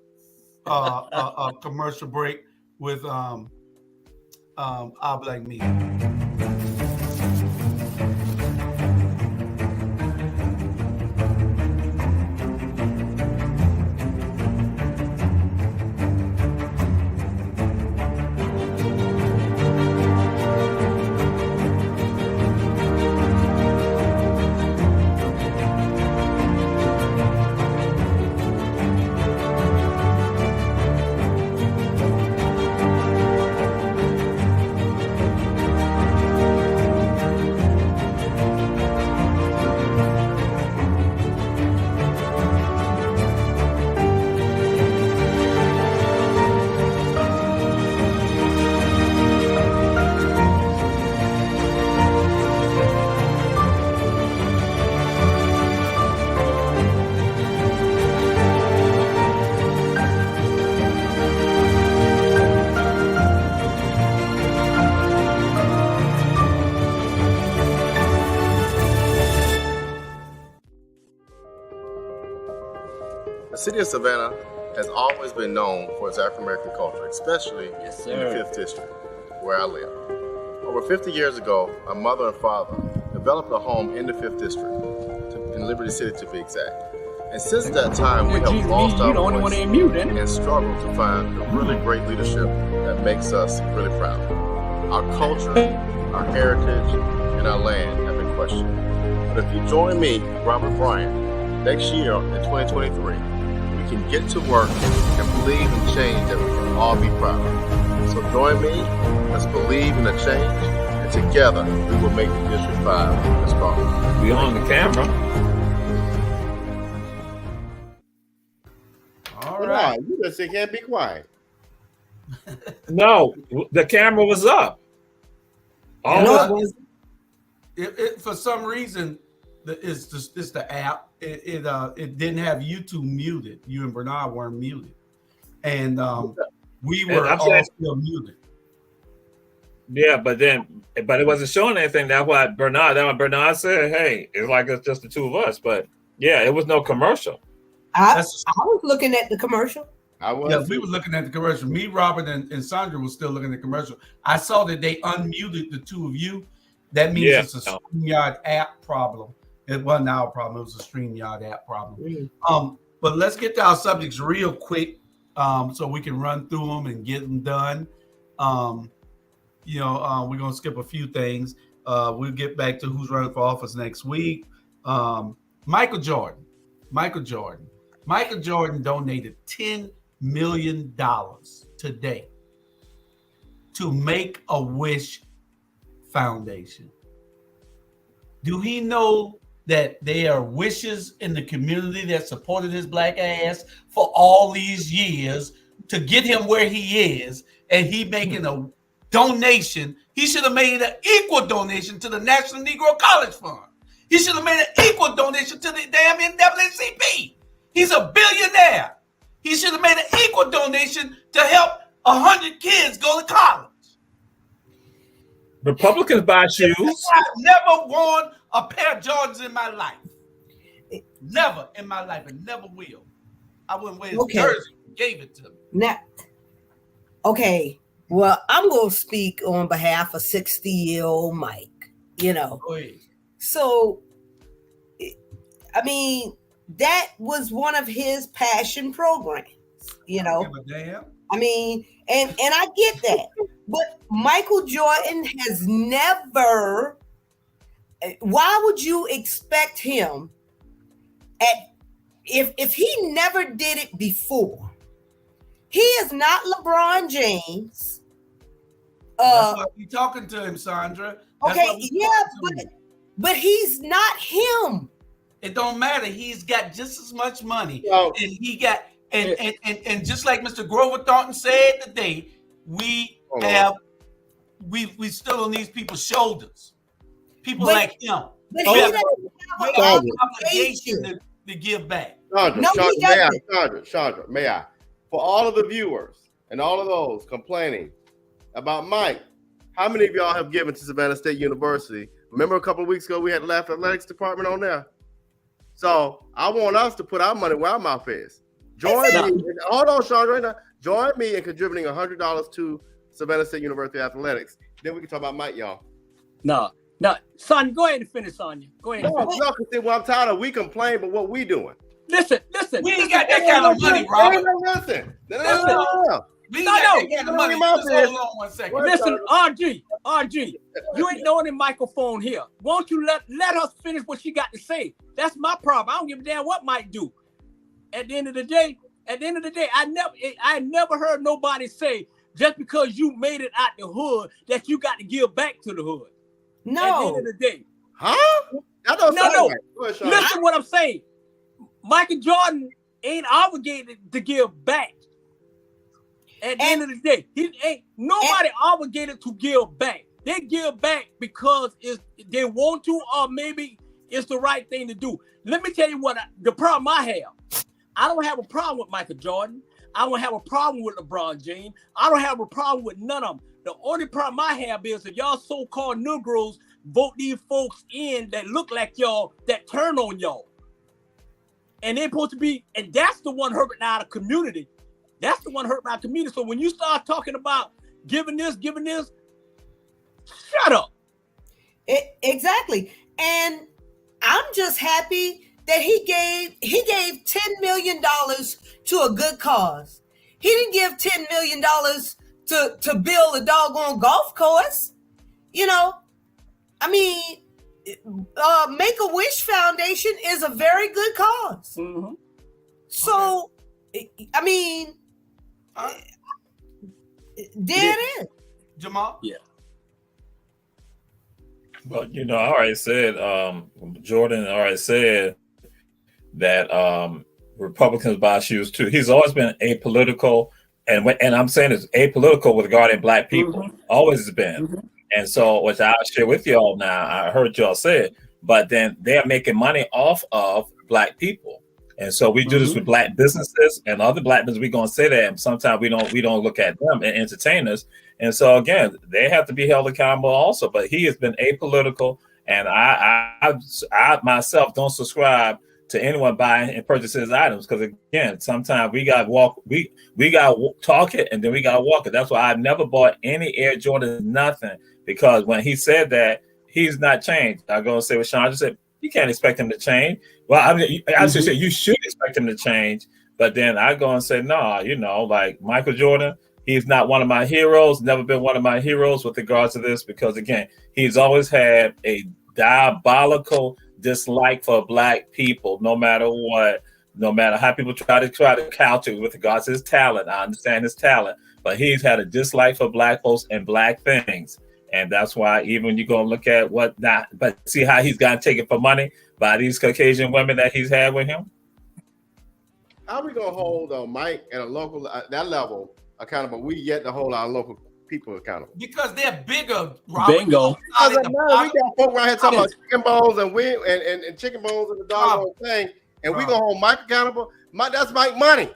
commercial break with Our Black Media. The city of Savannah has always been known for its African-American culture, especially in the 5th District, where I live. Over 50 years ago, my mother and father developed a home in the 5th District, in Liberty City to be exact. And since that time, we have lost our voice and struggled to find the really great leadership that makes us really proud. Our culture, our heritage, and our land have been questioned. But if you join me, Robert Bryant, next year in 2023, we can get to work and believe in change that we can all be proud of. So join me, let's believe in a change, and together we will make the District 5 stronger. We on the camera. All right. You just say can't be quiet. No, the camera was up. For some reason, it's the app. It didn't have YouTube muted. You and Bernard weren't muted, and we were all still muted. Yeah, but it wasn't showing anything. That's why Bernard said, "Hey, it's like it's just the two of us." But yeah, it was no commercial. I was looking at the commercial. I was. Yeah, we were looking at the commercial. Me, Robert, and Sandra was still looking at the commercial. I saw that they unmuted the two of you. That means it's a StreamYard app problem. It wasn't our problem. It was a StreamYard app problem. But let's get to our subjects real quick, so we can run through them and get them done. We're gonna skip a few things. We'll get back to who's running for office next week. Michael Jordan donated $10 million today to Make-A-Wish Foundation. Do he know that there are wishes in the community that supported his black ass for all these years to get him where he is, and he making a donation? He should have made an equal donation to the National Negro College Fund. He should have made an equal donation to the damn NAACP. He's a billionaire. He should have made an equal donation to help 100 kids go to college. Republicans buy shoes. I've never worn a pair of Jordans in my life. Never in my life, and never will. I wouldn't wear his jersey. Gave it to me. Now, okay. Well, I'm going to speak on behalf of 60-year-old Mike. Go ahead. So, I mean, that was one of his passion programs, Damn. I mean, and I get that. But Michael Jordan has never, why would you expect him if he never did it before? He is not LeBron James. That's why we talking to him, Sandra. But he's not him. It don't matter. He's got just as much money, and he got and just like Mr. Grover Thornton said today, we still on these people's shoulders. People like him. But he doesn't have an obligation to give back. Chandra, may I? For all of the viewers and all of those complaining about Mike, how many of y'all have given to Savannah State University? Remember a couple of weeks ago we had the athletics department on there? So I want us to put our money where our mouth is. Join me. Hold on, Chandra, right now. Join me in contributing $100 to Savannah State University Athletics. Then we can talk about Mike, y'all. No, Sonya, go ahead and finish, Sonya. Go ahead. I'm tired of we complain, but what we doing? Listen. We ain't got that kind of money, Robert. Listen. We ain't got that kind of money. Hold on 1 second. Listen, RG, you ain't on the microphone here. Won't you let us finish what she got to say? That's my problem. I don't give a damn what Mike do. At the end of the day, I never heard nobody say just because you made it out the hood that you got to give back to the hood. No. At the end of the day. Huh? No. Listen what I'm saying. Michael Jordan ain't obligated to give back. At the end of the day, he ain't nobody obligated to give back. They give back because they want to, or maybe it's the right thing to do. Let me tell you what the problem I have. I don't have a problem with Michael Jordan. I don't have a problem with LeBron James. I don't have a problem with none of them. The only problem I have is that y'all so-called Negroes vote these folks in that look like y'all, that turn on y'all. And they're supposed to be, and that's the one hurting our community. That's the one hurting our community. So when you start talking about giving this, shut up. Exactly. And I'm just happy that he gave $10 million to a good cause. He didn't give $10 million to build a doggone golf course. I mean, Make-A-Wish Foundation is a very good cause. Mm-hmm. So, I mean, there it is. Jamal? Yeah. Well, I already said, Jordan already said that Republicans buy shoes too. He's always been apolitical, and I'm saying it's apolitical regarding Black people. Mm-hmm. Always has been. Mm-hmm. And so, which I'll share with y'all now, I heard y'all say it, but then they're making money off of Black people. And so we do this with Black businesses and other Black businesses. We're going to say that, and sometimes we don't look at them and entertain us. And so again, they have to be held accountable also. But he has been apolitical, and I myself don't subscribe to anyone buying and purchasing his items. Because again, sometimes we got to talk it and then we got to walk it. That's why I've never bought any Air Jordan, nothing. Because when he said that, he's not changed. I go and say what Sean just said. You can't expect him to change. Well, I mean, I should say you should expect him to change. But then I go and say, no, like Michael Jordan, he's not one of my heroes, never been one of my heroes with regards to this, because again, he's always had a diabolical dislike for black people, no matter what, no matter how people try to couch it with regards to his talent. I understand his talent, but he's had a dislike for black folks and black things. And that's why even when you go and look at but see how he's gotten taken for money by these Caucasian women that he's had with him. How are we gonna hold Mike at a local that level accountable? We yet to hold our local people accountable because they're bigger. Robert. Bingo. We got folk around here talking about chicken bones and chicken bones and the doggone thing, and we gonna hold Mike accountable. That's Mike money.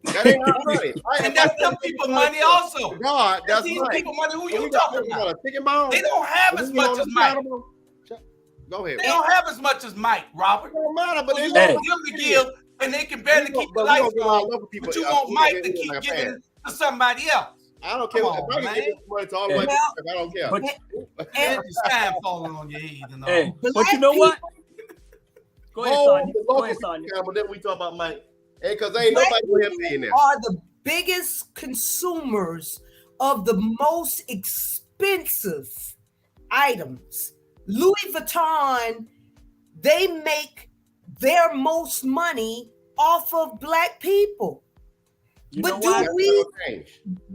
That ain't our money. And that's them people money also. God, that's these Mike. people money. Who you talking about? Chicken bones. They don't have as much as Mike. Go ahead. They don't have as much as Mike, Robert. It don't matter, but you want them to give, and they can barely keep the lights on. But you want Mike to keep giving to somebody else. I don't care. If I can give money to all the way, I don't care. And time falling on your head and all. Hey, but you know what? Go ahead, Sonya. Go ahead, Sonya. But then we talk about Mike. Hey, because ain't nobody going to be in there. Are the biggest consumers of the most expensive items. Louis Vuitton, they make their most money off of black people. But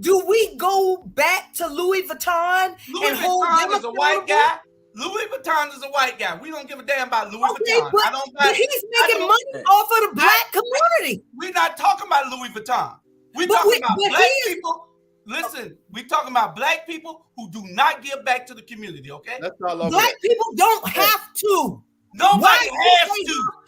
do we go back to Louis Vuitton? Louis Vuitton is a white guy. Louis Vuitton is a white guy. We don't give a damn about Louis Vuitton. But he's making money off of the black community. We're not talking about Louis Vuitton. We're talking about black people. Listen, we're talking about black people who do not give back to the community, okay? Black people don't have to. Nobody has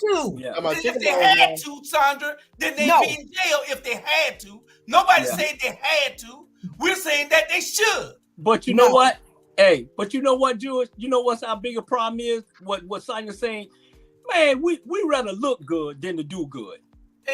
to. Yeah. If they had to, Sandra, then they'd be in jail if they had to. Nobody said they had to. We're saying that they should. But you know what? Hey, but you know what, George? You know what's our bigger problem is? What Sonia's saying? Man, we rather look good than to do good.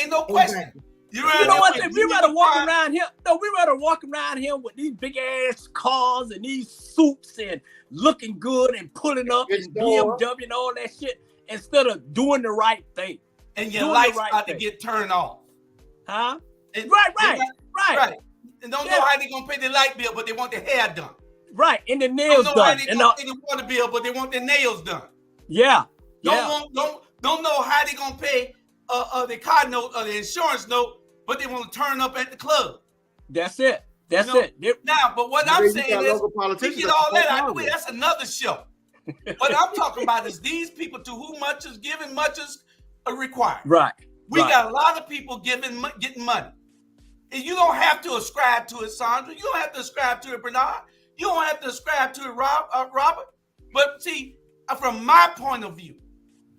Ain't no question. You know what? We rather walk around here. No, we rather walk around here with these big ass cars and these suits and looking good and pulling up and BMW and all that shit instead of doing the right thing. And your lights about to get turned off. Huh? Right. And don't know how they're gonna pay the light bill, but they want their hair done. Right, and the nails done. They don't pay the water bill, but they want their nails done. Yeah. Don't know how they gonna pay the car note or the insurance note, but they want to turn up at the club. That's it. That's it. Now, but what I'm saying is, we get all that out of the way. That's another show. What I'm talking about is these people to whom much is given, much is required. Right. We got a lot of people getting money. And you don't have to ascribe to it, Sandra. You don't have to ascribe to it, Bernard. You don't have to ascribe to it, Robert. But see, from my point of view,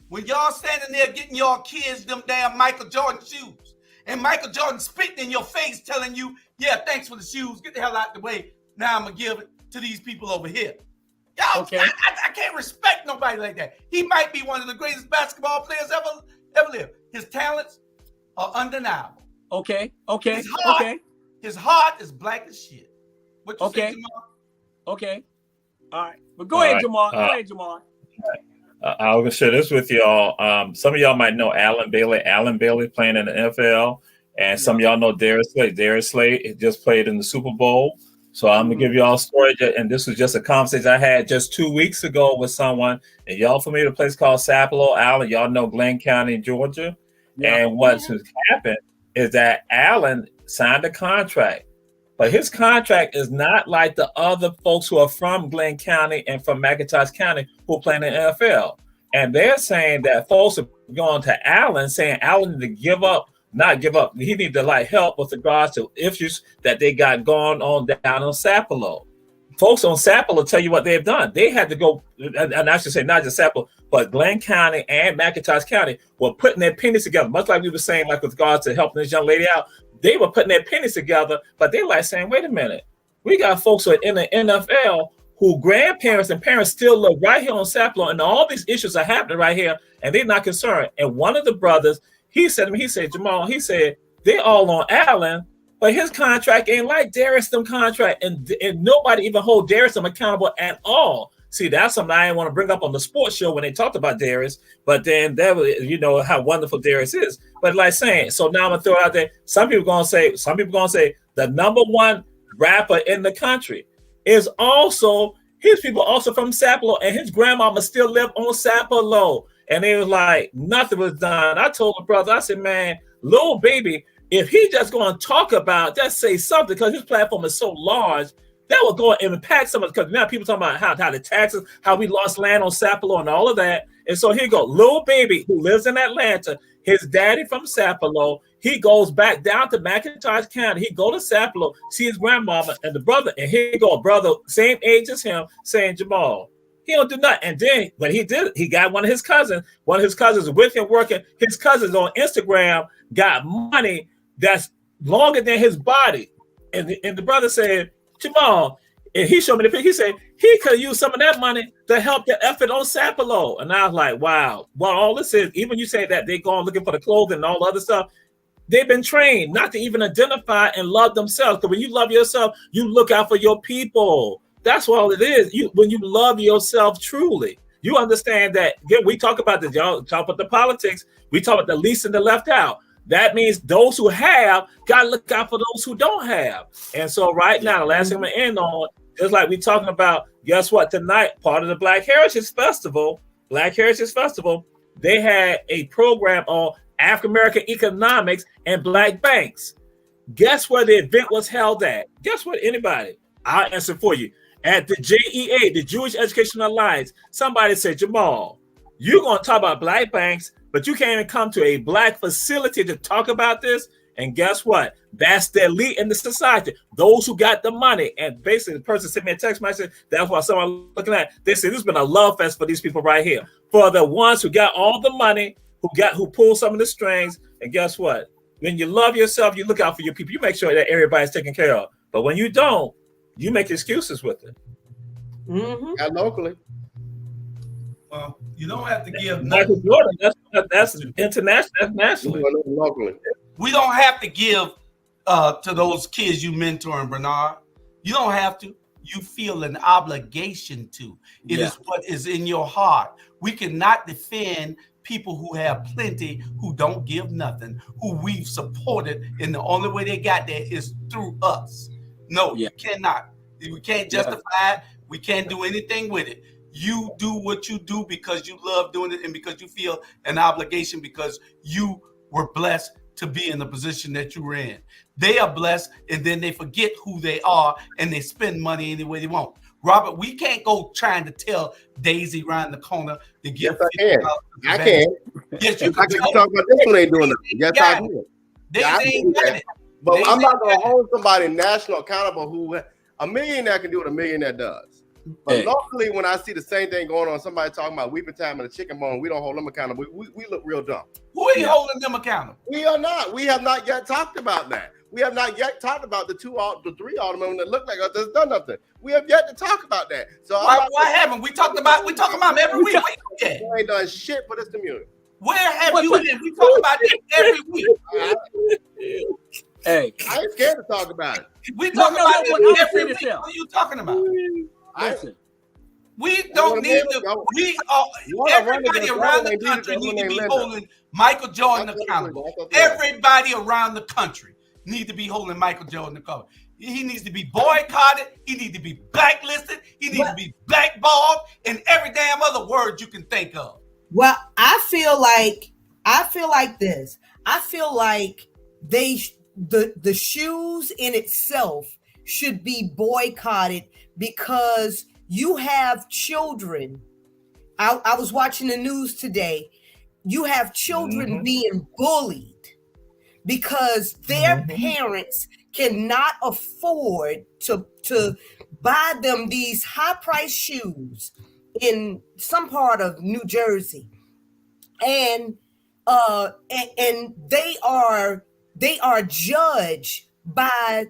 when y'all standing there getting y'all kids them damn Michael Jordan shoes, and Michael Jordan spitting in your face telling you, yeah, thanks for the shoes, get the hell out the way. Now I'm going to give it to these people over here. Y'all, I can't respect nobody like that. He might be one of the greatest basketball players ever lived. His talents are undeniable. Okay. His heart is black as shit. What you say, Jamal? Okay. All right. But go ahead, Jamal. Go ahead, Jamal. I was going to share this with y'all. Some of y'all might know Alan Bailey. Alan Bailey playing in the NFL. And some of y'all know Darius Slade. Darius Slade just played in the Super Bowl. So I'm going to give y'all a story. And this was just a conversation I had just 2 weeks ago with someone. And y'all familiar with a place called Sapelo, Allen? Y'all know Glenn County, Georgia. Yeah. And what's happened is that Allen signed a contract. But his contract is not like the other folks who are from Glenn County and from McIntosh County who play in the NFL. And they're saying that folks are going to Allen, saying Allen to not give up. He need to help with regards to issues that they got going on down on Sapelo. Folks on Sapelo tell you what they've done. They had to go, and I should say not just Sapelo, but Glenn County and McIntosh County were putting their pennies together, much like we were saying, with regards to helping this young lady out. They were putting their pennies together, but they saying, wait a minute, we got folks in the NFL who grandparents and parents still live right here on Sapelo, and all these issues are happening right here, and they're not concerned. And one of the brothers, he said to me, he said, Jamal, he said, they all on Allen, but his contract ain't like Darius' contract, and nobody even hold Darius accountable at all. See, that's something I didn't want to bring up on the sports show when they talked about Darius, but then that was, you know, how wonderful Darius is. But like saying, so now I'm gonna throw it out there. Some people gonna say the number one rapper in the country is also his people, also from Sapelo, and his grandmama still live on Sapelo. And they was like, nothing was done. I told the brother, I said, man, Lil Baby, if he just gonna talk about, just say something, because his platform is so large, that will go and impact some of, because now people talking about how the taxes, how we lost land on Sapelo and all of that. And so here you go, Lil Baby, who lives in Atlanta, his daddy from Sapelo, he goes back down to McIntosh County. He go to Sapelo, see his grandmama and the brother, and here you go, brother, same age as him, saying, Jamal, he don't do nothing. And then when he did, he got one of his cousins with him working. His cousins on Instagram got money that's longer than his body. And the brother said, Jamal, and he showed me the picture. He said he could use some of that money to help the effort on Sapelo. And I was like, wow. Well, all this is, even you say that they going looking for the clothing and all the other stuff, they've been trained not to even identify and love themselves. Because when you love yourself, you look out for your people. That's what all it is. When you love yourself truly, you understand that. Again, we talk about this, y'all talk about the politics. We talk about the least and the left out. That means those who have got to look out for those who don't have. And so right now, the last thing I'm going to end on, just like we talking about, guess what? Tonight, part of the Black Heritage Festival, they had a program on African-American economics and Black banks. Guess where the event was held at? Guess what? Anybody? I'll answer for you. At the JEA, the Jewish Educational Alliance, somebody said, Jamal, you're going to talk about Black banks, but you can't even come to a Black facility to talk about this. And guess what? That's the elite in the society, those who got the money. And basically, the person sent me a text message. That's why someone looking at. They said this has been a love fest for these people right here. For the ones who got all the money, who pull some of the strings. And guess what? When you love yourself, you look out for your people. You make sure that everybody's taken care of. But when you don't, you make excuses with it. Mm-hmm. And locally. Well, you don't have to give Michael nothing. Jordan, that's international, that's nationally. Locally. We don't have to give to those kids you mentoring, Bernard. You don't have to. You feel an obligation to. It is what is in your heart. We cannot defend people who have plenty, who don't give nothing, who we've supported, and the only way they got there is through us. No, you cannot. We can't justify it. We can't do anything with it. You do what you do because you love doing it and because you feel an obligation because you were blessed to be in the position that you were in. They are blessed and then they forget who they are and they spend money any way they want. Robert, we can't go trying to tell Daisy around the corner to give $50. I can. Yes, you I can. can talk about this one ain't doing nothing. Yes, I can. Daisy ain't got it. But Daisy I'm not going ain't to hold somebody national accountable who a millionaire can do what a millionaire does. But locally, when I see the same thing going on, somebody talking about weeping time and a chicken bone, we don't hold them accountable. We look real dumb. Who ain't holding them accountable? We are not. We have not yet talked about that. We have not yet talked about the three aldermen that look like us that's done nothing. We have yet to talk about that. So why haven't we talked about? We talk about them every week. We ain't done shit for this community. Where have you been? We talk about this every week. Hey, I ain't scared to talk about it. We talk about this every week. What What are you talking about? listen. We don't need to. We are everybody around the country need to be holding Michael Jordan accountable. Everybody around the country need to be holding Michael Jordan accountable. He needs to be boycotted. He needs to be blacklisted. He needs to be blackballed, and every damn other word you can think of. Well, I feel like this. I feel like the shoes in itself should be boycotted because you have children. I was watching the news today. You have children being bullied because their parents cannot afford to buy them these high-priced shoes in some part of New Jersey, and they are judged by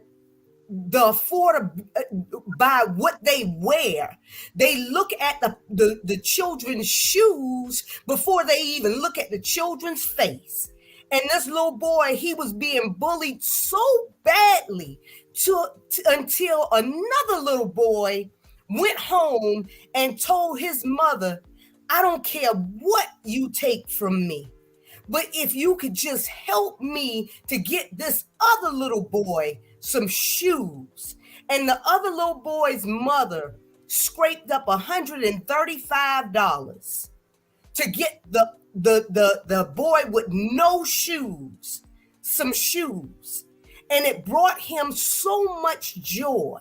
by what they wear. They look at the children's shoes before they even look at the children's face. And this little boy, he was being bullied so badly until another little boy went home and told his mother, I don't care what you take from me, but if you could just help me to get this other little boy some shoes. And the other little boy's mother scraped up $135 to get the boy with no shoes some shoes. And it brought him so much joy.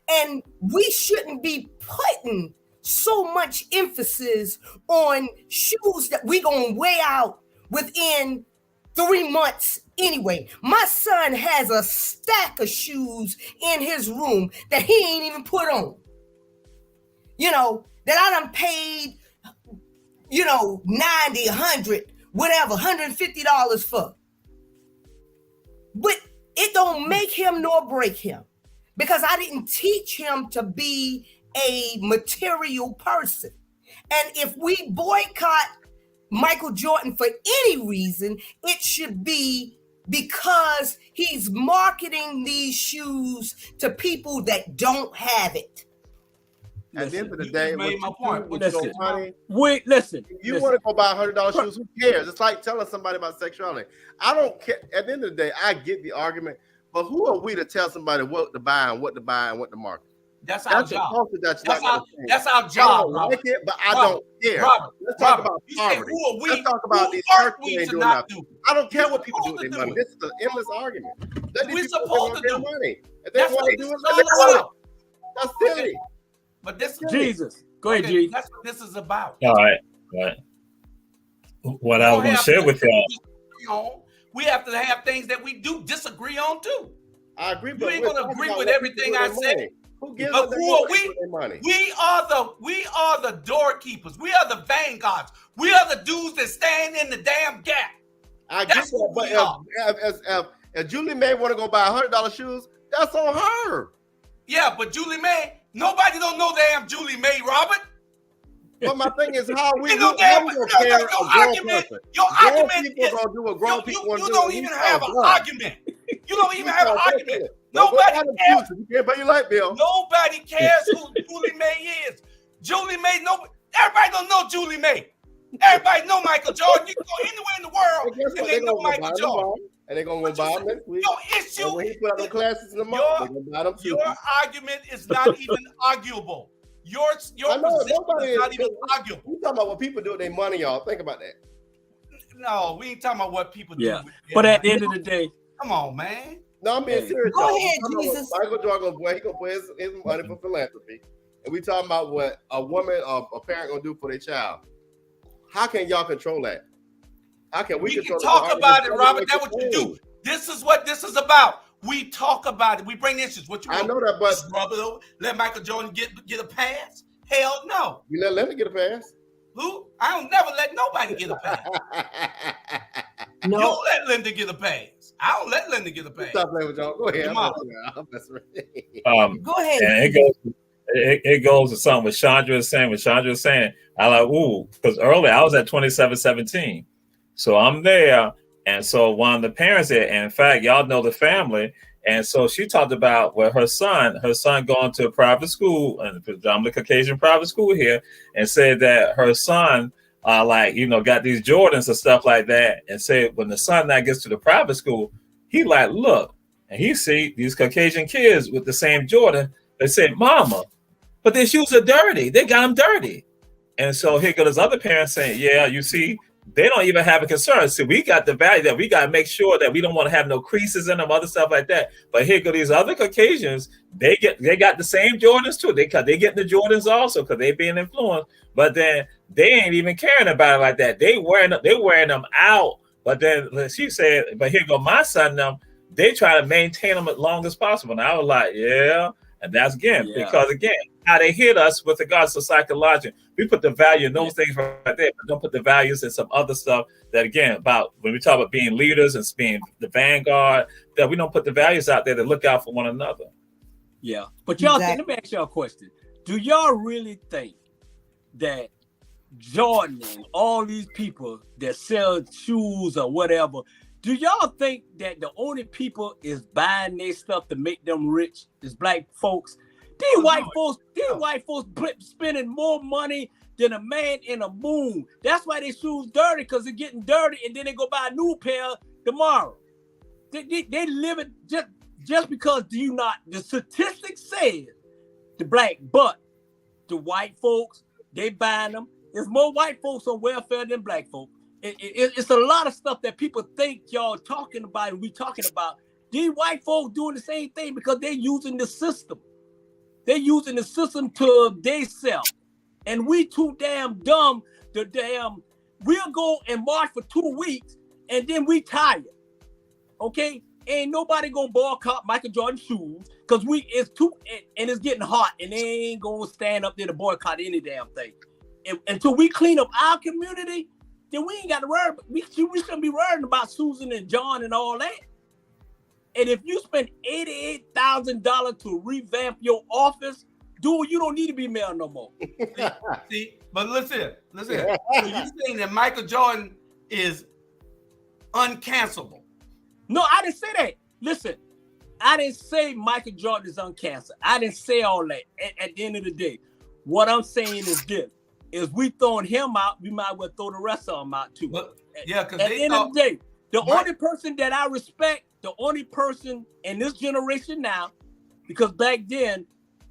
And we shouldn't be putting so much emphasis on shoes that we gonna wear out within 3 months anyway. My son has a stack of shoes in his room that he ain't even put on. You know, that I done paid, you know, 90, 100, whatever, $150 for. But it don't make him nor break him, because I didn't teach him to be a material person. And if we boycott Michael Jordan for any reason, it should be because he's marketing these shoes to people that don't have it. At the end of the day, made my point. Listen. money, Listen. if you want to go buy $100 shoes, who cares? It's like telling somebody about sexuality. I don't care. At the end of the day, I get the argument, but who are we to tell somebody what to buy and what to buy and what to market? That's our job. That's our I job, don't Robert. like it, but I Robert, don't care. Robert, Let's talk Robert, about you said, poverty. who are we? Let's talk about Who these are churches we ain't to doing not nothing. do? I don't care what We're people do supposed with to their do money. it. This is an endless argument. Let these We're people supposed get to their do it. money. If they That's want what to do this it, is let them all do it. about. That's silly. But this Jesus. Go ahead, okay, G. that's what this is about. All right. What I was going to share with y'all. We have to have things that we do disagree on too. I agree, You but ain't we're gonna talking agree about with what everything people do I with their said. money. Who gives But them who are we? their money? We are the doorkeepers. We are the vanguards. We are the dudes that stand in the damn gap. I get That's that, who but we are. if Julie May want to go buy $100 shoes, that's on her. Yeah, but Julie May, nobody don't know damn Julie May, Robert. But my thing is, how we Ain't no how damn, we no, gonna care your a grown argument, person? your Grown argument people is, gonna do what grown people want to you do. don't and even we have call an God. argument. You don't even We have an call argument. God. Don't go Nobody buy them cares. shoes. You can't buy your light bill. Nobody cares who Julie May is. Julie May, everybody don't know Julie May. Everybody know Michael Jordan. You can go anywhere in the world And guess and what? they They know gonna go buy Michael them Jordan. tomorrow, and they're gonna go But you buy see, them next week. your And issue, when he put out the classes in the month, they're gonna buy them too. your argument is not even arguable. Your I know position nobody is not is. even arguable. We talking about what people do with their money, y'all. Think about that. No, we ain't talking about what people do. Yeah. with their But at the money. end of the day, Come on, man. No, I'm being Hey. serious. Go y'all. ahead, I'm talking about Jesus. Michael Jordan he gonna put his money for philanthropy, and we talking about what a woman or a parent gonna do for their child. How can y'all control that? How can we We can control talk the about it, argument? Robert. That's what you do. This is what this is about. We talk about it. We bring issues. What you I want? know that, but Just rub it over? Let Michael Jordan get a pass? Hell no. you let Leonard get a pass. Who? I don't never let nobody get a pass. You No, don't let Linda get a pass. I don't let Linda get a pass. Stop playing with y'all. Go ahead. Come on. I'm messing with you. go ahead. And it goes to something what Chandra is saying. What Chandra is saying, I like, ooh, because earlier I was at 2717. So I'm there. And so one of the parents there, and in fact, y'all know the family. And so she talked about her son going to a private school, and predominantly Caucasian private school here, and said that her son, got these Jordans and stuff like that. And said when the son now gets to the private school, he like, look, and he see these Caucasian kids with the same Jordan. They said, Mama, but their shoes are dirty. They got them dirty. And so here goes his other parents saying, yeah, you see, they don't even have a concern. See, we got the value that we got to make sure that we don't want to have no creases in them, other stuff like that. But here go these other Caucasians. They got the same Jordans too. They get the Jordans also because they being influenced. But then they ain't even caring about it like that. They wearing them out. But then she said, but here go my son. Them they try to maintain them as long as possible. And I was like, yeah. And that's because how they hit us with regards to psychology. We put the value in those things right there, but don't put the values in some other stuff that, again, about when we talk about being leaders and being the vanguard, that we don't put the values out there to look out for one another. Yeah. But y'all think, let me ask y'all a question. Do y'all really think that Jordan and all these people that sell shoes or whatever, do y'all think that the only people is buying their stuff to make them rich is black folks? These white folks spending more money than a man in a moon. That's why their shoes dirty, because they're getting dirty, and then they go buy a new pair tomorrow. They live it just because the statistics says the black, but the white folks, they buying them. There's more white folks on welfare than black folks. It's a lot of stuff that people think y'all talking about and we talking about. These white folks doing the same thing because they're using the system. They're using the system to they self. And we too damn dumb to we'll go and march for 2 weeks and then we tired. Okay? Ain't nobody gonna boycott Michael Jordan shoes because it's getting hot and they ain't gonna stand up there to boycott any damn thing. Until we clean up our community, then we ain't got to worry. We shouldn't be worrying about Susan and John and all that. And if you spend $88,000 to revamp your office, dude, you don't need to be mayor no more. See, but listen. So you saying that Michael Jordan is uncancelable? No, I didn't say that. Listen, I didn't say Michael Jordan is uncancelable. I didn't say all that. At the end of the day, what I'm saying is this. Is we throwing him out, we might well throw the rest of them out too. But, because at the end of the day, the only person that I respect, the only person in this generation now, because back then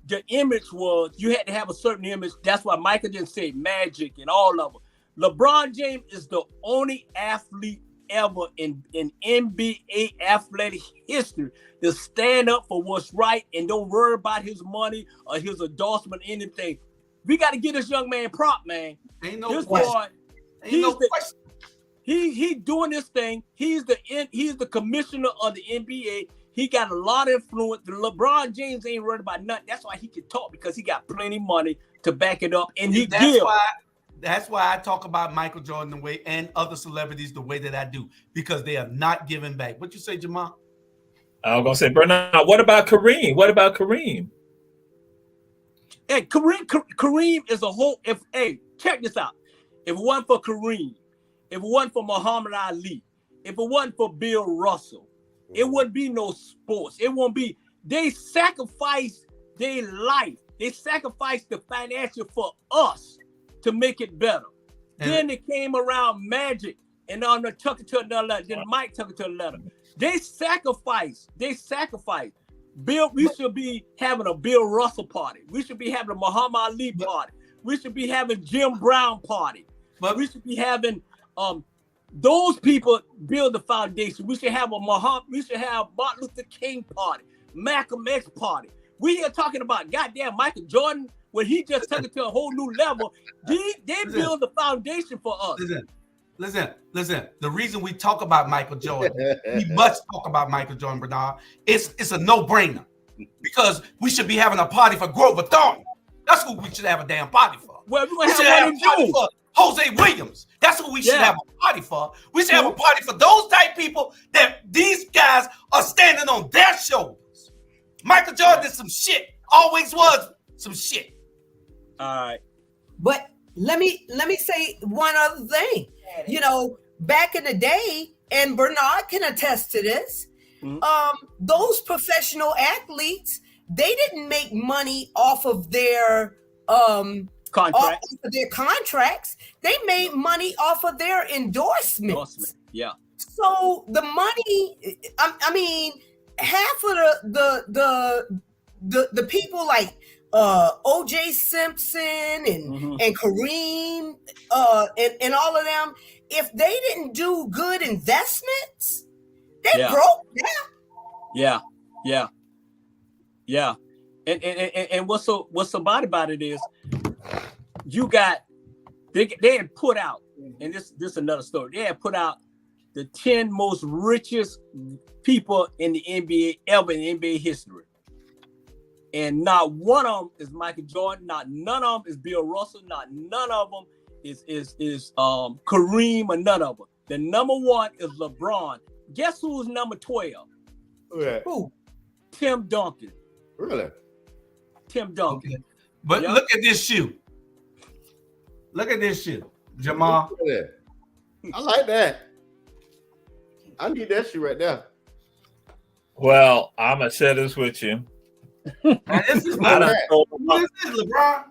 the image was you had to have a certain image. That's why Michael didn't say Magic and all of them. LeBron James is the only athlete ever in NBA athletic history to stand up for what's right and don't worry about his money or his endorsement or anything. We got to get this young man prop, man. Ain't no question. He's doing this thing. He's the commissioner of the NBA. He got a lot of influence. LeBron James ain't worried about nothing. That's why he can talk, because he got plenty of money to back it up. And that's why I talk about Michael Jordan the way and other celebrities the way that I do, because they are not giving back. What you say, Jamal? I was gonna say, Bernard. What about Kareem? Hey, Kareem is a whole. Check this out. If it wasn't for Kareem, if it wasn't for Muhammad Ali, if it wasn't for Bill Russell, it wouldn't be no sports. It won't be. They sacrificed their life. They sacrificed the financial for us to make it better. Then they came around Magic and on the took it to another letter. Then Mike took it to another. They sacrificed. Bill, we should be having a Bill Russell party. We should be having a Muhammad Ali party. We should be having Jim Brown party. But we should be having those people build the foundation. We should have Martin Luther King party, Malcolm X party. We here talking about goddamn Michael Jordan when he just took it to a whole new level. They build the foundation for us. Listen. The reason we talk about Michael Jordan, we must talk about Michael Jordan, Bernard. It's a no-brainer, because we should be having a party for Grover Thornton. That's who we should have a damn party for. Well, we should have a party for Jose Williams. That's who we should have a party for. We should have a party for those type people that these guys are standing on their shoulders. Michael Jordan is some shit. Always was some shit. All right. But let me say one other thing. You know, back in the day, and Bernard can attest to this, those professional athletes, they didn't make money off of their contracts. They made money off of their endorsements. Yeah. So the money, I mean, half of the people like O.J. Simpson and Kareem and all of them, if they didn't do good investments, they broke down. Yeah. And what's so bad about it is you got they had put out, and this is another story. They had put out the 10 most richest people in the NBA ever in NBA history. And not one of them is Michael Jordan. Not none of them is Bill Russell. Not none of them is Kareem or none of them. The number one is LeBron. Guess who's number 12? Who? Tim Duncan. Really? Tim Duncan. Okay. But look at this shoe. Look at this shoe, Jamal. I like that. I need that shoe right there. Well, I'm gonna share this with you. Now, this is I done told LeBron. This is LeBron.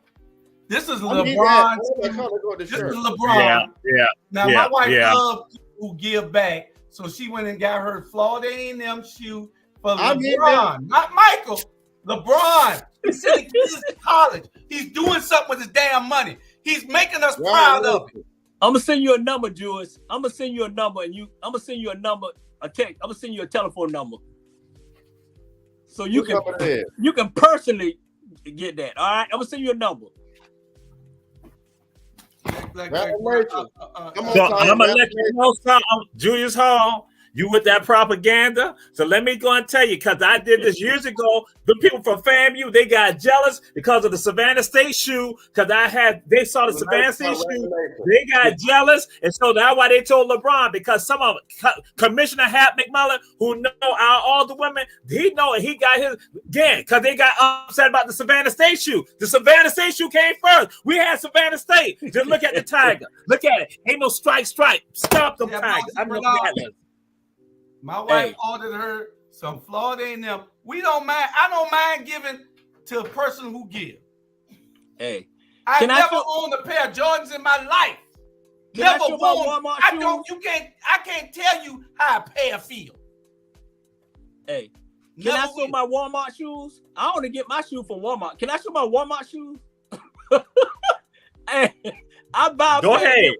This is I need LeBron. that. This is LeBron. Yeah. Now my wife loves people who give back, so she went and got her Florida A&M shoe for LeBron, not Michael. LeBron. He's sending kids to college. He's doing something with his damn money. He's making us proud of it. I'm gonna send you a number, Jules. I'm gonna send you a number, and I'm gonna send you a number, a text. I'm gonna send you a telephone number, so you can personally get that. All right, I'm gonna send you a number. I'm gonna let you know something, Julius Hall. You with that propaganda? So let me go and tell you, because I did this years ago. The people from FAMU, they got jealous because of the Savannah State shoe. Because they saw the Savannah State shoe, they got jealous, and so that's why they told LeBron. Because some of Commissioner Hat McMullen, who know all the women, he know it. He got his again because they got upset about the Savannah State shoe. The Savannah State shoe came first. We had Savannah State. Just look at the tiger. Look at it. Ain't no strike. Stop them tigers. I'm not that. My wife ordered her some Florida A&M. We don't mind. I don't mind giving to a person who gives. Hey, I never owned a pair of Jordans in my life. Never owned. I don't. You can't. I can't tell you how a pair feel. Hey, can I show my Walmart shoes? I only get my shoe from Walmart. Can I show my Walmart shoes? Hey. I buy. Go ahead.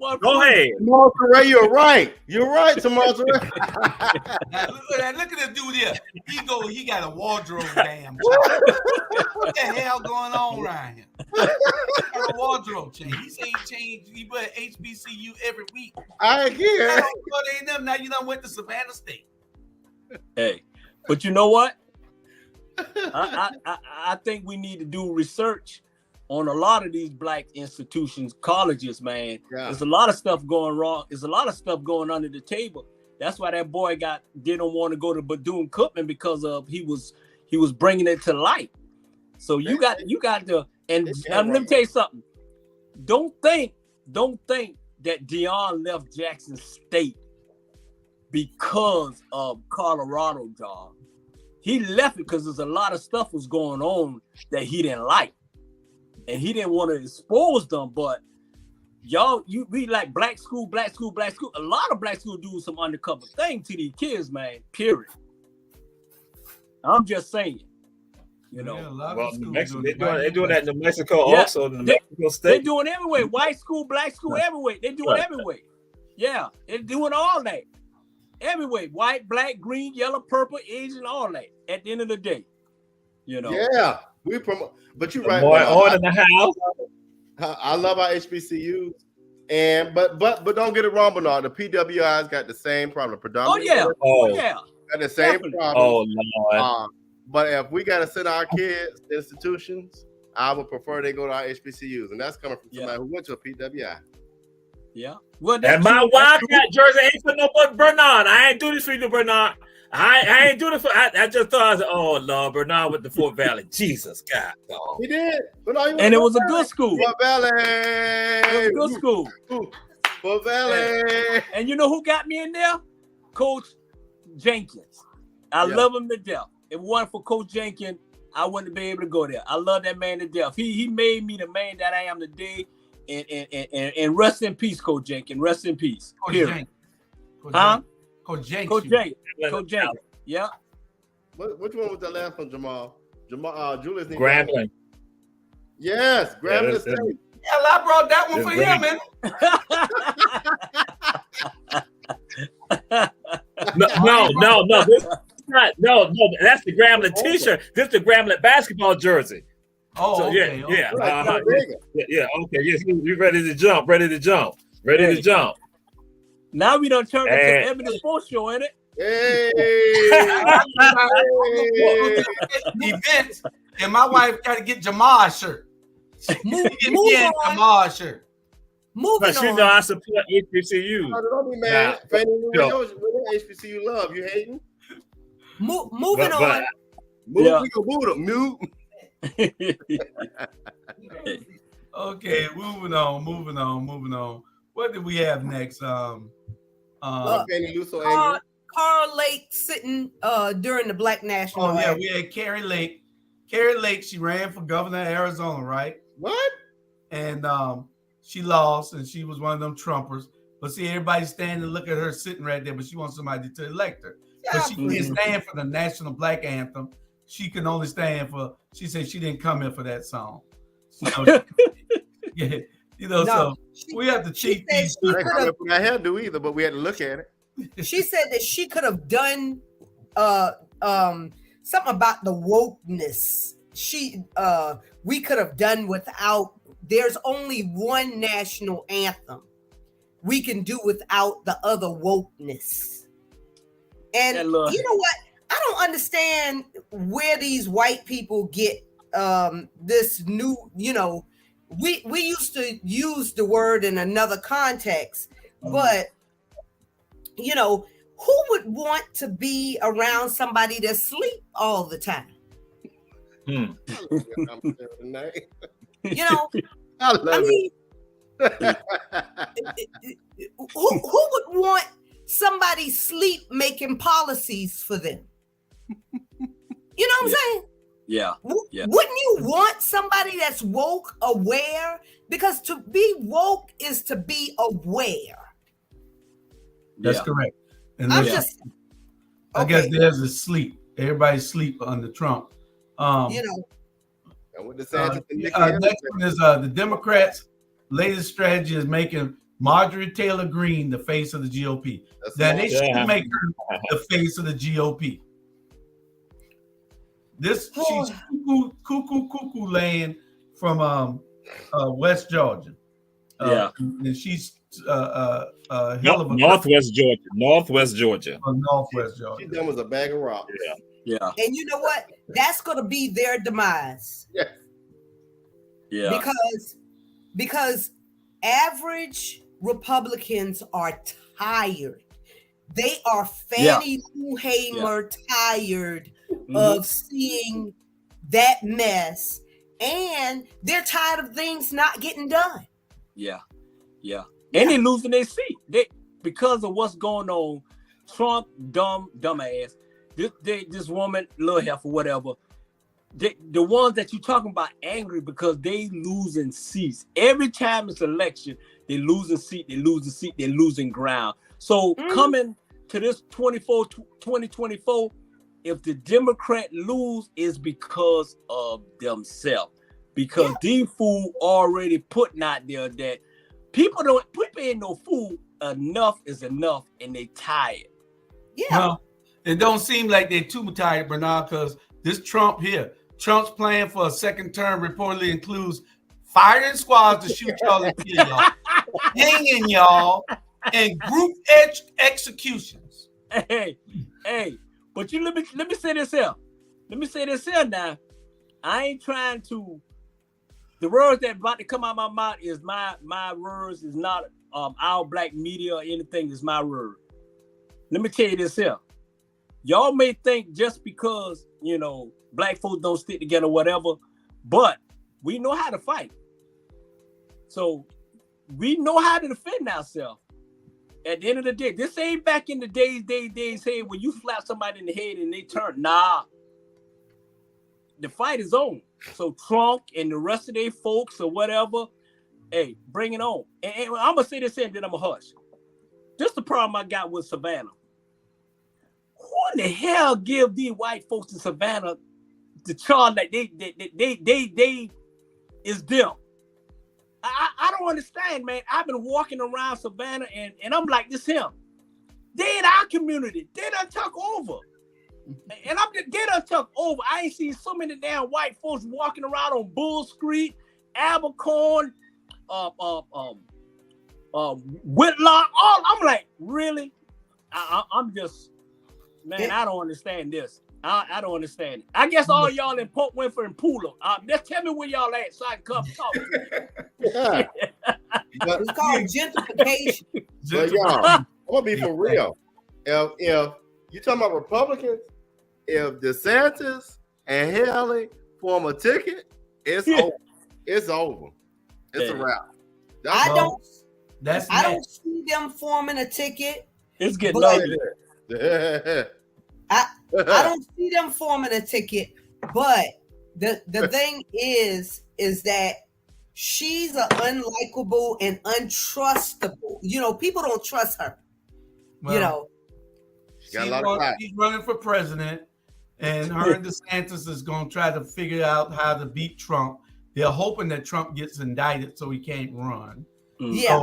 Monterey, you're right. You're right, Monterey. Look at this dude here. He got a wardrobe damn. What the hell going on around here? A wardrobe change. He say he changed. He put HBCU every week. I hear. Now you done went to Savannah State. Hey, but you know what? I think we need to do research on a lot of these black institutions, colleges, man. Yeah. There's a lot of stuff going wrong. There's a lot of stuff going under the table. That's why that boy didn't want to go to Bethune-Cookman because of he was bringing it to light. So you got to, and let me tell you something. Don't think that Deion left Jackson State because of Colorado job. He left it because there's a lot of stuff was going on that he didn't like. And he didn't want to expose them, but y'all, we like black school. A lot of black school do some undercover thing to these kids, man. Period. I'm just saying, you know. Well, New Mexico, they're doing that in New Mexico also. New Mexico State. They're doing everywhere. White school, black school, everywhere. They're doing everywhere. Yeah, they're doing all that. Everywhere. White, black, green, yellow, purple, Asian, all that. At the end of the day, you know. Yeah. We promote, but you're right. More on in the house. I love our HBCUs, and but don't get it wrong, Bernard. The PWIs got the same problem. Predominantly, got the same problem. Oh Lord. But if we got to send our kids to institutions, I would prefer they go to our HBCUs, and that's coming from somebody who went to a PWI. Yeah. Well, and my Wildcat jersey ain't for no Bernard. I ain't do this for you, Bernard. I ain't doing it for. I just thought, I was like, oh Lord, Bernard with the Fort Valley. Jesus God, dog. He did, and it was a good school. Fort Valley. It was a good school. Fort Valley. And you know who got me in there? Coach Jenkins. I love him to death. If it wasn't for Coach Jenkins, I wouldn't be able to go there. I love that man to death. He made me the man that I am today. And rest in peace, Coach Jenkins. Rest in peace. Coach Jenkins. Coach Jenkins. Yeah. Which one was the last one, Jamal? Julius. Grambling. Yes, Grambling State. Hell, I brought that one for him, man. No. This is not. No. That's the Grambling T-shirt. This is the Grambling basketball jersey. Oh, so, okay. Yeah. Okay. Yes, you ready to jump? Ready to jump. Now we done turned into Ebony Sports Show, ain't it? Hey. Events And my wife got to get Jamal's shirt. Move Again, on. Jamal's shirt. Moving But you know on. I support HBCU. Don't be mad. Nah, Fanny, yo. what HBCU love? You hating? Moving But- on. Move, Yeah. we go move them. Mute. Okay, moving on. What do we have next? Fanny Lou so Carl, angry. Carl Lake sitting during the Black National. Oh yeah, Anthem. we had Carrie Lake. Carrie Lake, she ran for governor of Arizona, right? What? And she lost, and she was one of them Trumpers. But see, everybody's standing and look at her sitting right there, but she wants somebody to elect her. But she can't stand for the national Black anthem. She can only stand for, she said she didn't come here for that song. So, yeah, you know, so we have to cheat these. I ain't gonna put that hair do either, but we had to look at it. She said that she could have done something about the wokeness. We could have done without. There's only one national anthem. We can do without the other wokeness. And you know what? I don't understand where these white people get this new, you know, we used to use the word in another context, but you know, who would want to be around somebody that sleep all the time? You know, I love it. Who would want somebody sleep making policies for them? You know what I'm saying? Yeah. Wouldn't you want somebody that's woke, aware? Because to be woke is to be aware. That's correct. And I'm listen, just. I guess there's a sleep. Everybody sleep under Trump. You know. And with the next one is the Democrats' latest strategy is making Marjorie Taylor Greene the face of the GOP. That they should make her the face of the GOP. She's cuckoo land from West Georgia. And she's Northwest Georgia. Northwest Georgia. She done was a bag of rocks. Yeah. And you know what? That's going to be their demise. Yeah. Yeah. Because average Republicans are tired. They are Fannie Lou Hamer tired of seeing that mess, and they're tired of things not getting done. Yeah. And they're losing their seat. Because of what's going on. Trump, dumbass. This woman, little heifer, whatever. The ones that you're talking about angry because they losing seats. Every time it's election, they losing seat, they losing ground. So coming to this 2024, if the Democrat lose, is because of themselves. Because these fool already putting out there that people ain't no fool. Enough is enough, and they tired. Yeah. Well, it don't seem like they're too tired, Bernard, because this Trump's plan for a second term reportedly includes firing squads to shoot y'all and kill y'all, hanging y'all, and group executions. Hey, but let me say this here. Let me say this here now. I ain't trying to. The words that about to come out of my mouth is my words. Is not our black media or anything. Is my word. Let me tell you this here. Y'all may think just because, you know, black folks don't stick together, whatever, but we know how to fight. So we know how to defend ourselves. At the end of the day, this ain't back in the days, hey, when you slap somebody in the head and they turn. Nah. The fight is on. So Trump and the rest of their folks or whatever, hey, bring it on. And I'm going to say this here and then I'm going to hush. This is the problem I got with Savannah. Who in the hell give these white folks in Savannah the charge that they is them? I don't understand, man. I've been walking around Savannah and I'm like, this him. They in our community. They done took over. And they done took over. I ain't seen so many damn white folks walking around on Bull Street, Abercorn, Whitlock. I'm like, really? I'm just, man, I don't understand this. I don't understand it. I guess all y'all in Port Winfrey and Pula, just tell me where y'all at so I can come talk to you. Yeah. But, It's called gentrification. but y'all, I'm gonna be for real. If you talking about Republicans, if DeSantis and Haley form a ticket, it's over. It's over. It's a wrap. I don't That's see them forming a ticket. It's getting But- ugly. I don't see them forming a ticket, but the thing is that she's an unlikable and untrustable. You know, people don't trust her. well, you know, she's running for president, and her and DeSantis is going to try to figure out how to beat Trump. They're hoping that Trump gets indicted so he can't run. yeah.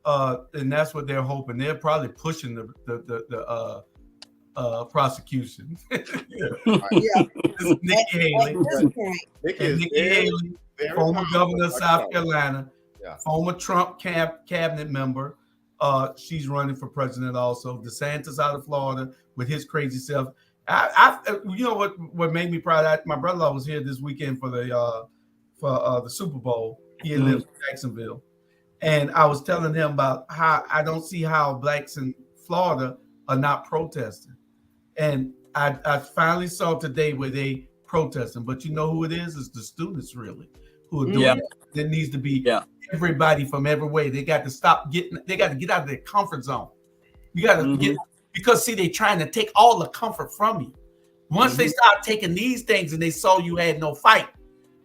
So, and that's what they're hoping. They're probably pushing the prosecution. Yeah. Nikki Haley. At this point, And Nikki Haley, former governor of South Carolina, former Trump cabinet member. She's running for president also. DeSantis out of Florida with his crazy self. You know what made me proud? My brother-in-law was here this weekend for the Super Bowl. He lives in Jacksonville. And I was telling him about how I don't see how blacks in Florida are not protesting. And I finally saw today where they protesting. But you know who it is? It's the students really who are doing it. There needs to be everybody from every way. They got to they got to get out of their comfort zone. You got to get, because see, they're trying to take all the comfort from you. Once they start taking these things and they saw you had no fight,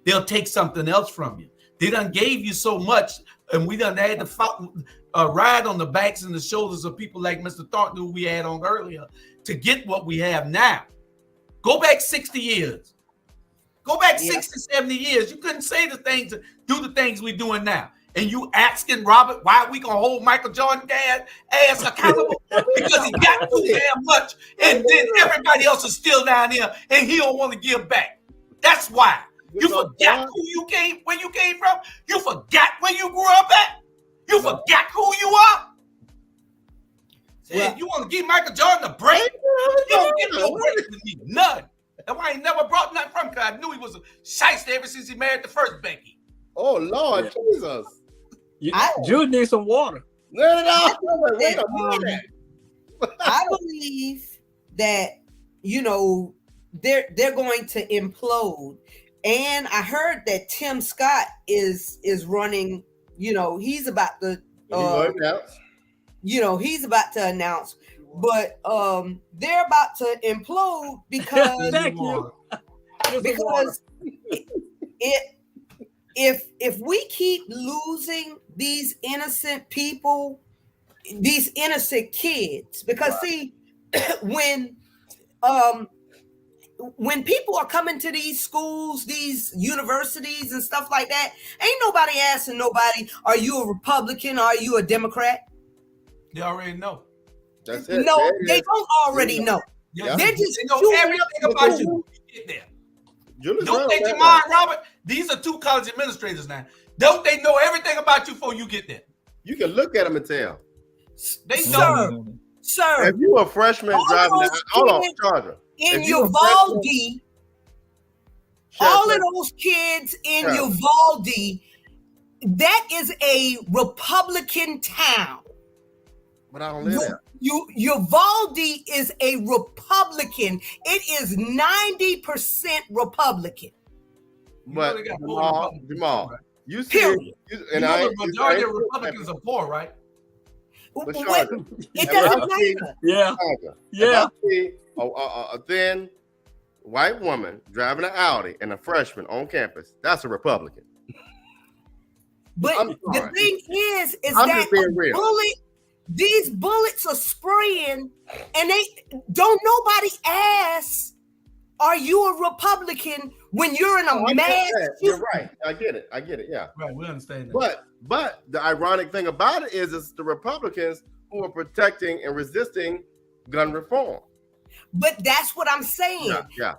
they'll take something else from you. They done gave you so much, and we done had to ride on the backs and the shoulders of people like Mr. Thornton, who we had on earlier, to get what we have now. Go back 60 years. Go back 60, 70 years. You couldn't say the things, do the things we're doing now. And you asking Robert, why are we going to hold Michael Jordan ass accountable? Because he got too damn much. And then everybody else is still down here and he don't want to give back. That's why. You forgot where you came from. You forgot where you grew up at. You forgot who you are. Well, you want to give Michael Jordan a break? You don't get no break with me. None. That's why I ain't brought nothing from him, because I knew he was a shyster ever since he married the first Becky. Oh, Lord Jesus. Jude needs some water. No. Wait a minute. I believe that, you know, they're going to implode. And I heard that Tim Scott is running, you know, he's about to he's about to announce, but they're about to implode because if we keep losing these innocent people, these innocent kids, because see, when people are coming to these schools, these universities and stuff like that, ain't nobody asking nobody, are you a Republican? Are you a Democrat? They already know. That's it. No, they don't already know. Yeah. They just know everything about you when you get there. Don't they, Jamar and Robert? These are two college administrators now. Don't they know everything about you before you get there? You can look at them and tell. They know. Sir, if you a freshman driving, hold on, Charger. In Uvalde, all of those kids in Uvalde, that is a Republican town. But I don't live there. Uvalde is a Republican. It is 90% Republican. But Jamal, you see, the majority of Republicans are poor, right? It doesn't matter. Yeah. If I see a thin white woman driving an Audi and a freshman on campus, that's a Republican. But the thing is that these bullets are spraying, and they don't nobody ask, are you a Republican when you're in a mass? You're right. I get it. Yeah. Right. We understand that. But the ironic thing about it is it's the Republicans who are protecting and resisting gun reform. But that's what I'm saying. Yeah.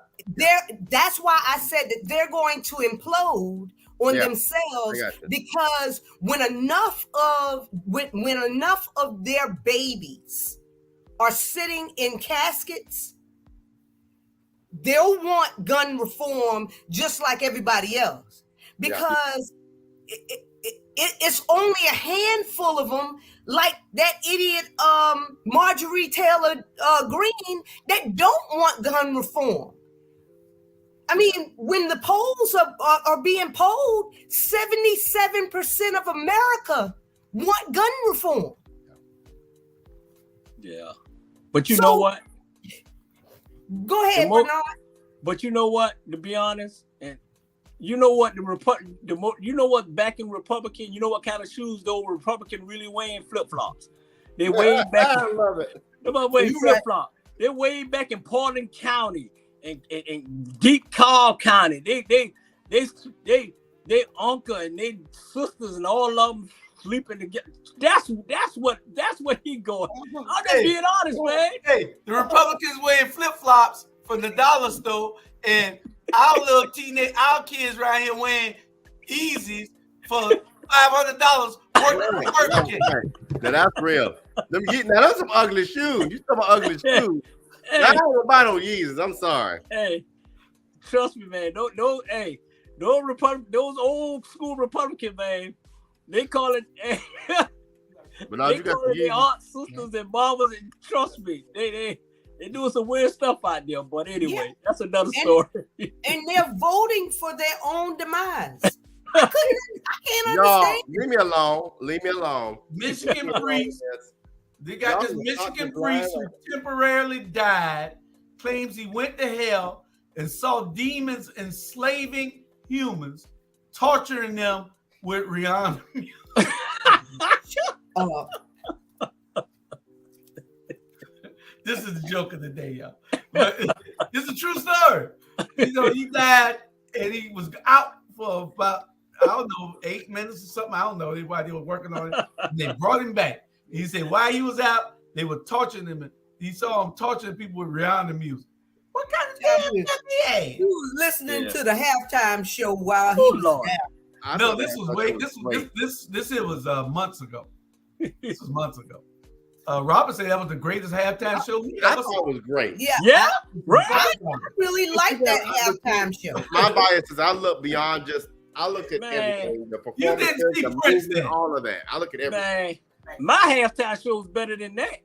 That's why I said that they're going to implode on themselves, because when enough of their babies are sitting in caskets, they'll want gun reform just like everybody else, because it's only a handful of them, like that idiot Marjorie Taylor Greene, that don't want gun reform. I mean, when the polls are being polled, 77% of America want gun reform. Yeah. But you know what? Go ahead, Bernard. But you know what? To be honest, and you know what you know what back in Republican, you know what kind of shoes those Republican really wearing? Flip-flops. They way back. I love it. They're wearing flip-flops. They're way back in Portland County and Deep Carl County. They uncle and they sisters and all of them sleeping together. That's what he going. I'm just being honest, man. Hey, the Republicans wearing flip-flops from the dollar store, and our little our kids right here wearing Yeezys for $500 working. Now that's real. Now that's some ugly shoes. You talking about ugly shoes? Hey. I don't buy no Yeezys. I'm sorry. Hey, trust me, man. Those old school Republican, man. They call it. But now they call it their aunts, sisters, and mamas. And trust me, they doing some weird stuff out there. But anyway, that's another story. And they're voting for their own demise. I can't understand. Leave me alone. Leave me alone. Michigan priest. They got this Michigan priest who temporarily died, claims he went to hell and saw demons enslaving humans, torturing them with Rihanna music. This is the joke of the day, y'all. But this is a true story. You know, he died and he was out for about, I don't know, 8 minutes or something. I don't know why they were working on it. And they brought him back. He said while he was out, they were torturing him. And he saw him torturing people with Rihanna music. What kind of damn he was listening to the halftime show while he was out. No, this was months ago. This was months ago. Robert said that was the greatest halftime show. I thought it was great. Yeah, right. I really like that halftime show. My bias is I look beyond just. I look at everything. The performance, the movement, all of that. I look at everything. Man, my halftime show is better than that.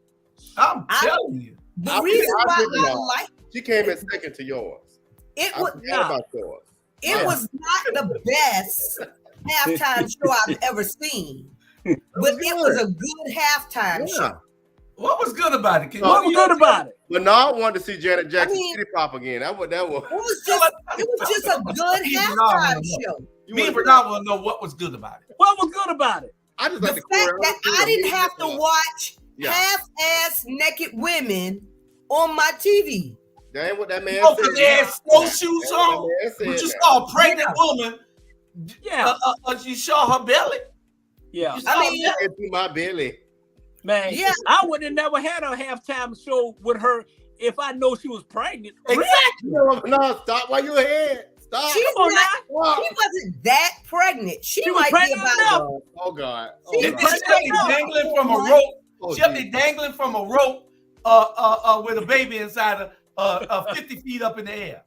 I'm telling you. The reason why I like she came in second to yours. It was about yours. It was not the best halftime show I've ever seen, but it was a good halftime show. What was good about it? What was good about it? Bernard wanted to see Janet Jackson City Pop again. That was. It was just a good halftime show. Me and Bernard want to know what was good about it. What was good about it? I just the like fact that I didn't have to watch half-ass naked women on my TV. That ain't what that man said. Because they had snowshoes on. But you saw a pregnant woman. Yeah. You saw her belly. Yeah. I mean, into my belly. Man, I would have never had a halftime show with her if I know she was pregnant. Exactly. No, stop while you're ahead. Stop. She wasn't that pregnant. She might be about. Oh God. She'll be dangling from a rope. She'll be dangling from a rope with a baby inside of 50 feet up in the air.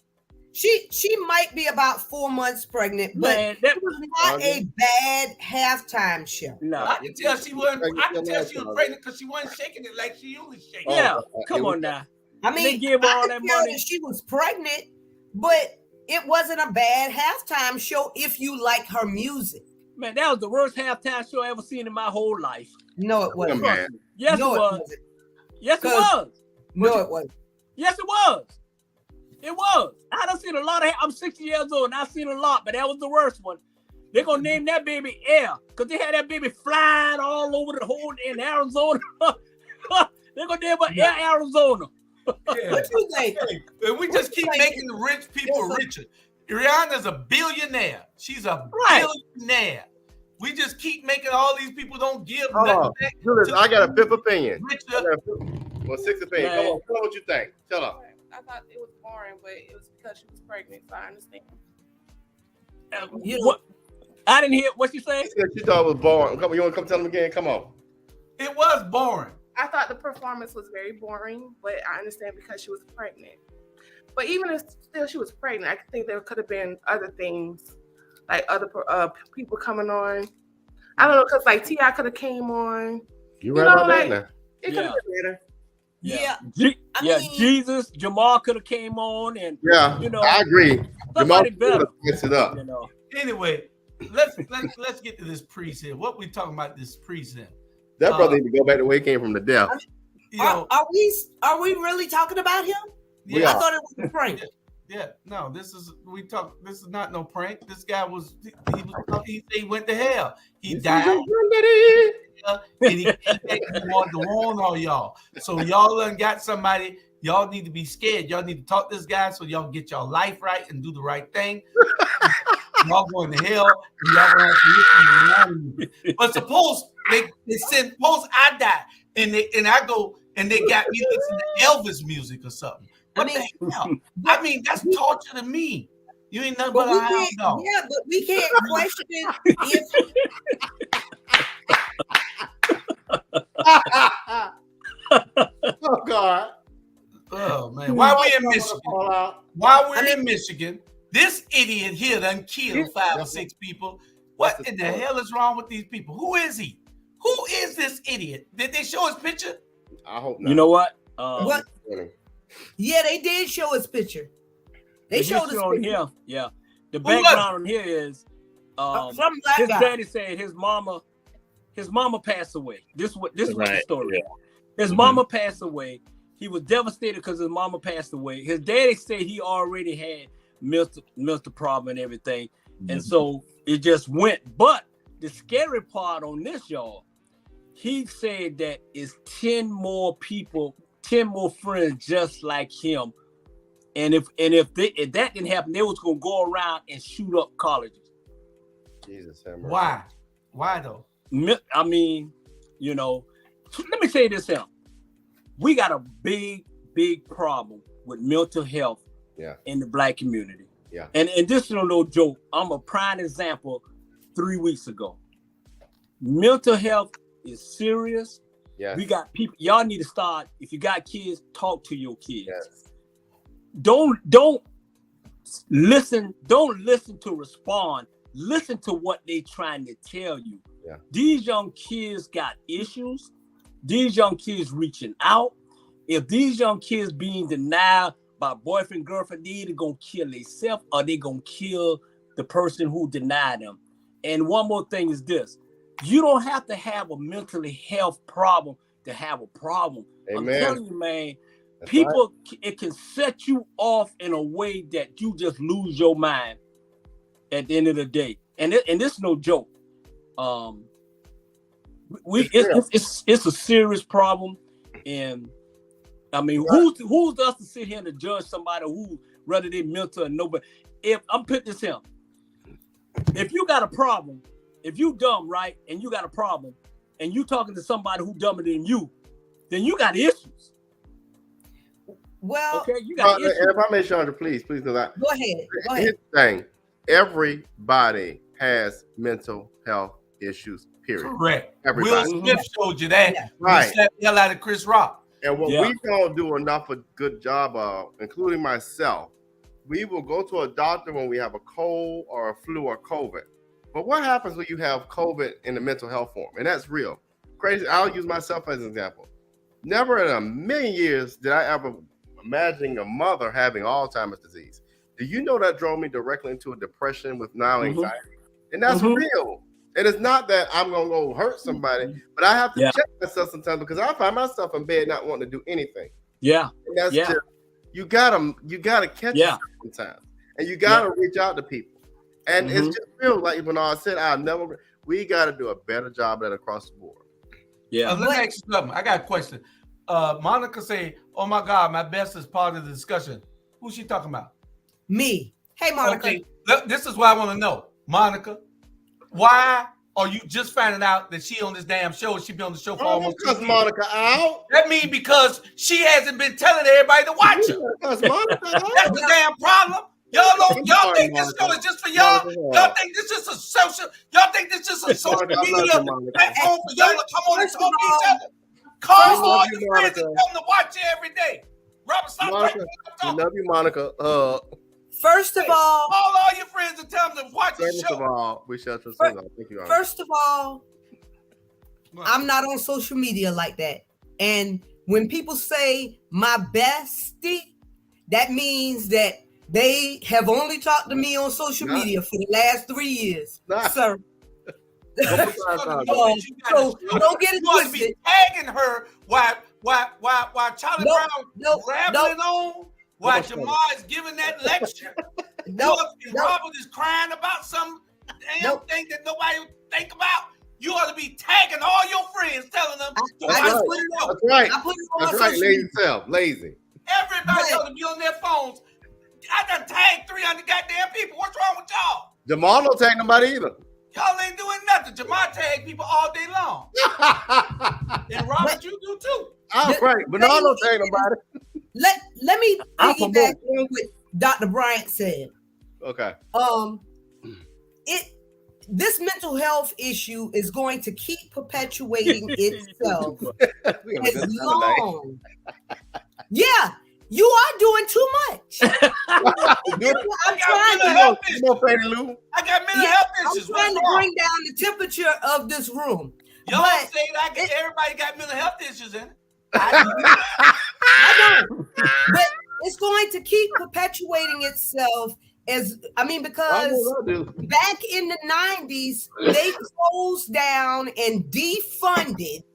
She might be about 4 months pregnant, but it was not a bad halftime show. No, I can tell she wasn't. I can tell she was pregnant because she wasn't shaking it like she usually shakes. Yeah, come on now. I mean, they give her all that money. That she was pregnant, but it wasn't a bad halftime show if you like her music. Man, that was the worst halftime show I ever seen in my whole life. No, it wasn't. Yes, it was. Yes, it was. No, it wasn't. Yes, it was. It was. I done seen a lot of. I'm 60 years old and I've seen a lot, but that was the worst one. They're gonna name that baby Air because they had that baby flying all over the whole in Arizona. They're gonna name her Air Arizona. What you think? And we just keep making the rich people richer. Rihanna's a billionaire. She's a billionaire. We just keep making all these people don't give nothing back. I got a fifth opinion. Well, sixth opinion. Come on, tell her what you think. Tell her. I thought it was boring, but it was because she was pregnant, so I understand. What? I didn't hear what you saying. She thought it was boring. Come on, you want to come tell them again? Come on. It was boring. I thought the performance was very boring, but I understand because she was pregnant. But even if still she was pregnant, I think there could have been other things, like other people coming on. I don't know, because like T.I. could have came on. You right about that now. It could have been better. Yeah. I mean, Jesus, Jamal could have came on, and you know, I agree. Somebody better mess it up. You know. Anyway, let's get to this priest here. What we talking about this priest here? That brother need to go back to where he came from, the death. You know, are we really talking about him? Yeah. I thought it was a prank. Yeah, no, this is not no prank. This guy he went to hell. He died. And he wanted to warn all y'all. So y'all done got somebody. Y'all need to be scared. Y'all need to talk to this guy so y'all get your life right and do the right thing. Y'all going to hell. And y'all gonna have to listen. But suppose they suppose I die and I go and they got me listening to Elvis music or something. What the hell? I mean, that's torture to me. You ain't nothing but a hound dog. Yeah, but we can't question if oh God. Oh man. While we're in Michigan, this idiot here done killed 5 or 6 people. What in the hell is wrong with these people? Who is he? Who is this idiot? Did they show his picture? I hope not. You know what? What? Yeah, they did show his picture. They showed his on picture. here. Yeah. The background on here is some black his guy. daddy said his mama passed away. This is what the story is. His Mm-hmm. mama passed away. He was devastated because his mama passed away. His daddy said he already had mental problem and everything. Mm-hmm. And so it just went. But the scary part on this, y'all, he said that it's 10 more people, 10 more friends just like him. And if that didn't happen, they was gonna go around and shoot up colleges. Jesus, why? Why though? I mean, you know, let me say this here. We got a big problem with mental health in the black community. Yeah. And this is no joke. I'm a prime example 3 weeks ago. Mental health is serious. Yeah. We got people, y'all need to start, if you got kids, talk to your kids. Yes. Don't listen to respond. Listen to what they trying to tell you. Yeah. These young kids got issues. These young kids reaching out. If these young kids being denied by boyfriend, girlfriend, they either gonna kill themselves or they gonna kill the person who denied them. And one more thing is this: you don't have to have a mental health problem to have a problem. Amen. I'm telling you, man. That's People, it can set you off in a way that you just lose your mind at the end of the day. And this is no joke. It's a serious problem. And I mean, who's us to sit here and to judge somebody who whether they mental or nobody? If I'm putting this here, if you got a problem, if you dumb, right, and you got a problem, and you talking to somebody who dumber than you, then you got issues. Well, okay, you got issues. And if I may, Chandra, please, because go ahead. Here's the thing: everybody has mental health issues. Period. Correct. Everybody. Will Smith showed you that. Yeah. Right. He slapped the hell out of Chris Rock. And what we don't do enough of a good job of, including myself, we will go to a doctor when we have a cold or a flu or COVID. But what happens when you have COVID in the mental health form? And that's real. Crazy. I'll use myself as an example. Never in a million years did I ever imagine a mother having Alzheimer's disease. Do you know that drove me directly into a depression with now anxiety? And that's real. And it's not that I'm going to go hurt somebody, but I have to check myself sometimes because I find myself in bed not wanting to do anything. Yeah. And that's just, you gotta catch yourself sometimes. And you got to reach out to people. And it's just real. Like Bernard said, we got to do a better job at it across the board. Yeah. Let me ask you something. I got a question. Monica say, "Oh my God, my best is part of the discussion." Who's she talking about? Me. Hey, Monica. Okay. Look, this is what I want to know, Monica. Why are you just finding out that she on this damn show? She been on the show for almost because Monica out. That means because she hasn't been telling everybody to watch her. Because Monica out. That's the damn problem. Y'all think this show is just for y'all? Y'all think this is a social? Y'all think this is a social media platform for y'all to come on and talk to each other? Call all your friends and tell them to watch you every day. Robert, stop Monica, talking. we love you, Monica. First of all, Call all your friends and tell them to watch the First of show. all, we shut your son off. Thank you. First of all, I'm not on social media like that. And when people say my bestie, that means that they have only talked to me on social media for the last 3 years, sir. So don't get it You ought to be twisted. tagging her while Charlie Nope, Brown nope, rambling on, while Jamal is giving that lecture. Nope, And Robert is crying about some damn thing that nobody will think about. You ought to be tagging all your friends, telling them to watch the show. That's right. I put it on That's right, social lazy media. self. Lazy. Everybody ought to be on their phones. I done tagged 300 goddamn people. What's wrong with y'all? Jamal don't take nobody either. Y'all ain't doing nothing. Jamal tag people all day long. And Robert, you do too. I'm right. But no, I don't take nobody. Let me piggyback on what Dr. Bryant said. Okay. This mental health issue is going to keep perpetuating itself as long. Yeah, you are doing too much. I'm trying to help. I got mental health issues. I'm trying to bring down the temperature of this room. Y'all say everybody got mental health issues in it. I know. But it's going to keep perpetuating itself because back in the 90s, they closed down and defunded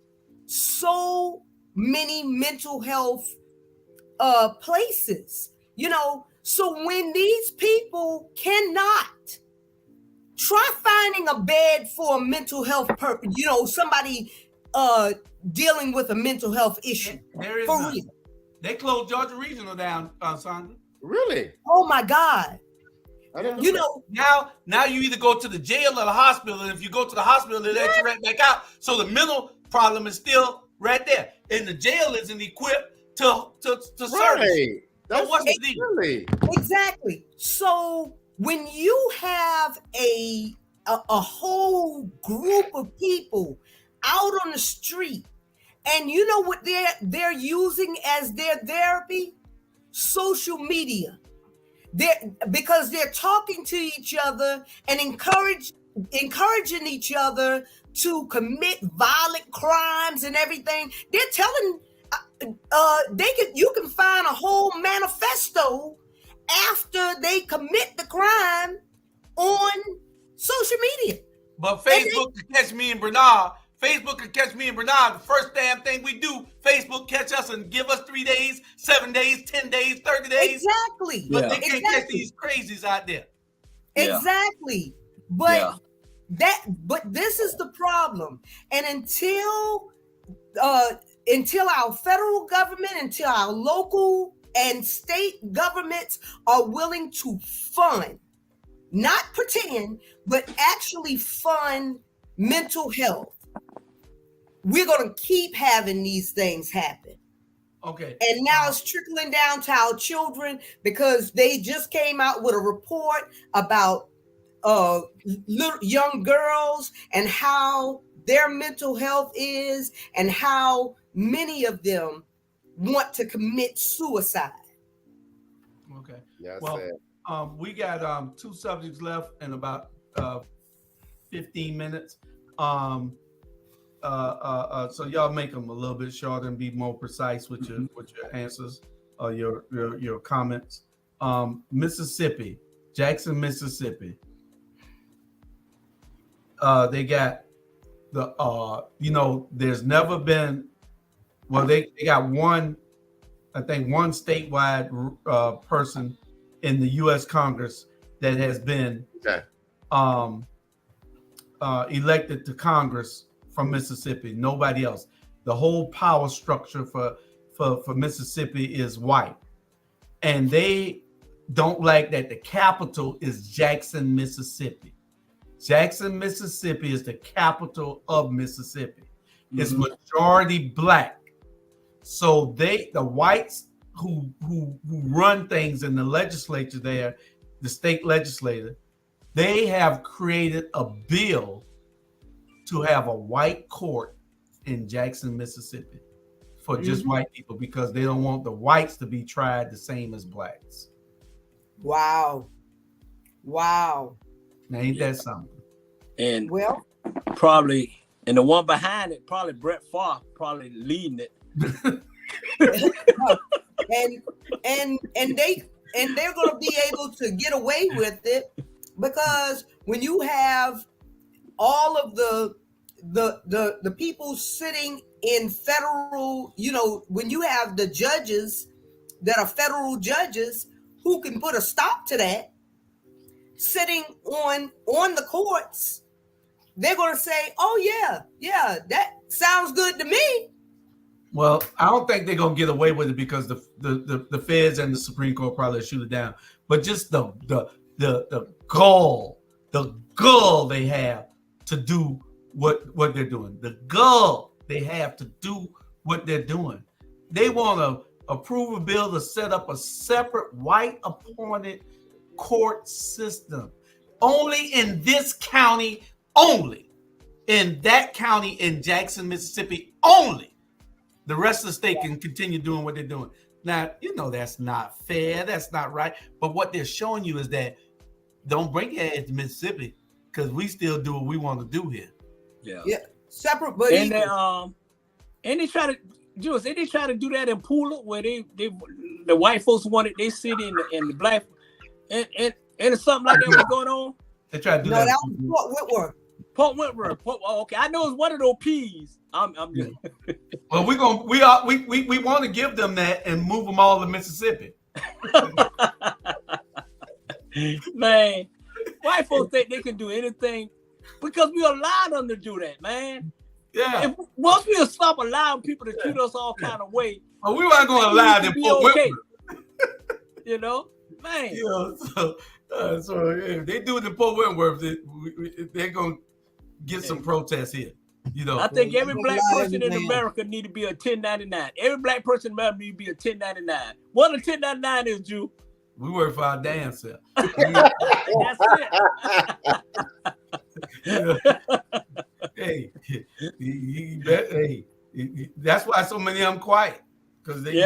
so many mental health places. So when these people cannot try finding a bed for a mental health purpose, somebody dealing with a mental health issue. There is for none. real. They closed Georgia Regional down, Sandra. Really? Oh my God. Now you either go to the jail or the hospital, and if you go to the hospital, they let you right back out. So the mental problem is still right there, and the jail isn't equipped to service. That's what's the deal? Really? Exactly. So when you have a whole group of people out on the street, and you know what they're using as their therapy? Social media. Because they're talking to each other and encouraging each other to commit violent crimes and everything. They're telling you can find a whole manifesto after they commit the crime on social media. But Facebook can catch me and Bernard. The first damn thing we do, Facebook catch us and give us 3 days, 7 days, 10 days, 30 days. Exactly. But they can't catch these crazies out there. Exactly. But this is the problem. And until our federal government, until our local and state governments are willing to fund, not pretend, but actually fund mental health, we're going to keep having these things happen. Okay. And now it's trickling down to our children because they just came out with a report about little young girls and how their mental health is and how many of them want to commit suicide. Okay. Yes, well, we got 2 subjects left in about 15 minutes. So y'all make them a little bit shorter and be more precise with your answers or your comments. Mississippi, Jackson, Mississippi. They got there's never been. Well, they got one statewide person in the U.S. Congress that has been elected to Congress from Mississippi. Nobody else. The whole power structure for Mississippi is white, and they don't like that the capital is Jackson, Mississippi. Jackson, Mississippi is the capital of Mississippi. It's majority black. So the whites who run things in the legislature there, the state legislature, they have created a bill to have a white court in Jackson, Mississippi for just white people because they don't want the whites to be tried the same as blacks. Wow. Now, ain't that something? And Well, probably, and the one behind it, probably Brett Favre, probably leading it. and they're going to be able to get away with it because when you have all of the people sitting in federal, when you have the judges that are federal judges who can put a stop to that, sitting on the courts, they're going to say, oh yeah, that sounds good to me. Well, I don't think they're gonna get away with it because the feds and the Supreme Court probably shoot it down. But just the gall they have to do what they're doing. The gall they have to do what they're doing. They want to approve a bill to set up a separate white appointed court system. Only in this county, only in that county in Jackson, Mississippi, only. The rest of the state can continue doing what they're doing. Now, that's not fair. That's not right. But what they're showing you is that don't bring your head to Mississippi because we still do what we want to do here. Yeah. Separate, but and they try to do that in Pula where they the white folks wanted they sit in the black and something like that was going on. They try to do that. No, that was Port Whitworth. Okay, I know it's one of those P's. I'm just... Well, we want to give them that and move them all to Mississippi. Man, white folks think they can do anything because we allowed them to do that, man. Yeah. Once we stop allowing people to treat us all kind of way, well, we weren't going to allow them. Okay. Man. So if they do it in Port Whitworth, they're going to get some protests here. I think every black person in America need to be a 1099. Every black person in America need to be a 1099. What a 1099 is, Jew? We work for our damn self. That's it. Hey, that's why so many of them quiet because they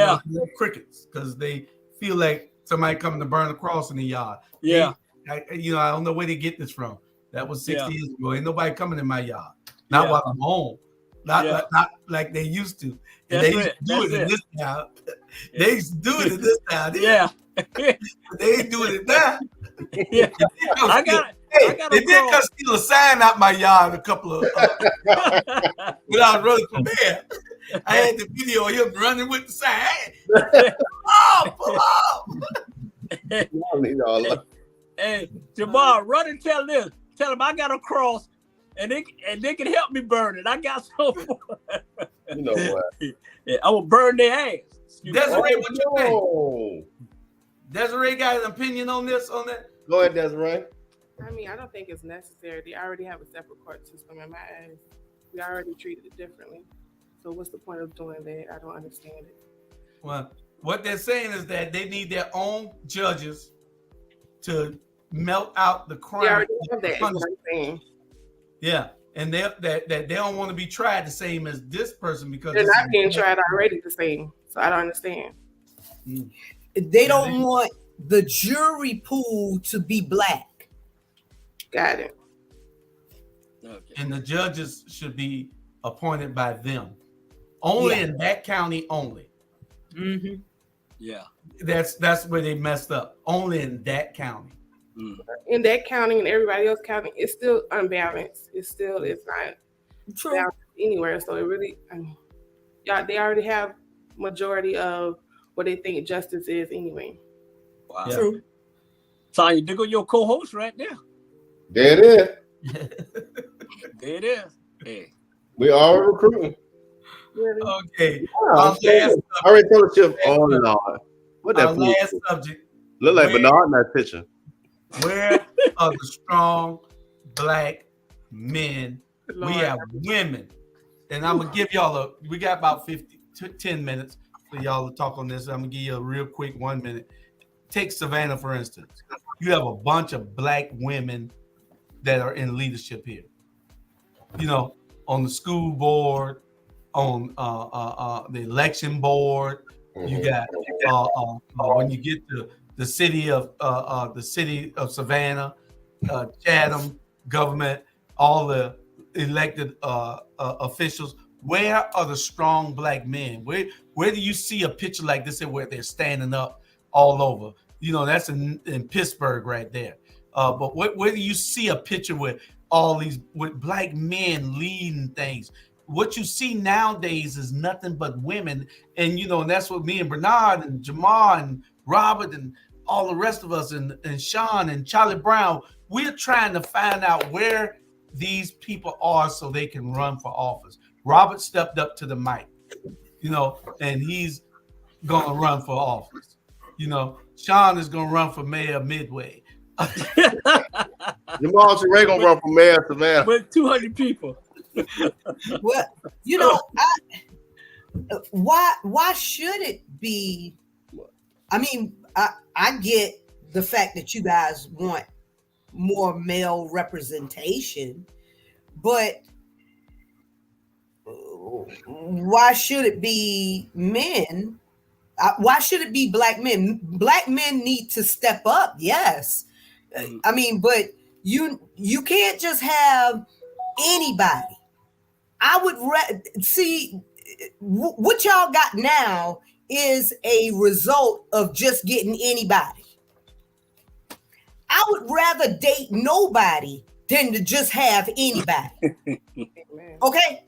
crickets because they feel like somebody coming to burn a cross in the yard. Yeah, I don't know where they get this from. That was 60 years ago. Ain't nobody coming in my yard. Not while I'm home. Not like they used to. And they used to do it in this town. They used to do it in this town. Yeah. They ain't doing it now. Yeah. They did come steal a sign out my yard a couple of when I was running from there. I had the video of him running with the sign. Pull off. Hey, Jamal, run and tell this. Tell him I got a cross and they can help me burn it. I got so You know what? I will burn their ass. Desiree, what you think? Desiree got an opinion on that? Go ahead, Desiree. I mean, I don't think it's necessary. They already have a separate court system in my eyes. We already treated it differently. So what's the point of doing that? I don't understand it. Well, what they're saying is that they need their own judges to melt out the crime. They already have that, is what I'm saying. Yeah, and they don't want to be tried the same as this person because they're not being tried already the same. So I don't understand. They don't want the jury pool to be black. Got it. Okay. And the judges should be appointed by them. Only in that county only. Mm-hmm. Yeah. That's where they messed up. Only in that county. In that county and everybody else county, it's still unbalanced. It's not True. balanced anywhere. So it really, they already have majority of what they think justice is anyway. Wow. Yeah. True. Tanya, there go your co-host right there. There it is. There it is. Hey. We are recruiting. Really? Okay. I already told you. Oh Lord. What that Our last subject. Look like Bernard in that picture. Where are the strong black men? Lord. We have women. And I'm going to give y'all we got about 10 minutes for y'all to talk on this. I'm going to give you a real quick 1 minute. Take Savannah, for instance. You have a bunch of black women that are in leadership here. On the school board, on the election board. You got when you get to the city of Savannah, Chatham government, all the elected officials. Where are the strong black men? Where do you see a picture like this where they're standing up all over? That's in Pittsburgh right there. But where do you see a picture with black men leading things? What you see nowadays is nothing but women, and that's what me and Bernard and Jamal and Robert and all the rest of us and Sean and Charlie Brown, we're trying to find out where these people are so they can run for office. Robert stepped up to the mic, and he's gonna run for office. Sean is gonna run for mayor of Midway. Jamal Ray gonna run for mayor of Savannah with 200 people. Well, why should it be? I mean, I get the fact that you guys want more male representation, but why should it be men? Why should it be black men? Black men need to step up. Yes, I mean, but you can't just have anybody. I would see what y'all got now is a result of just getting anybody. I would rather date nobody than to just have anybody. Okay?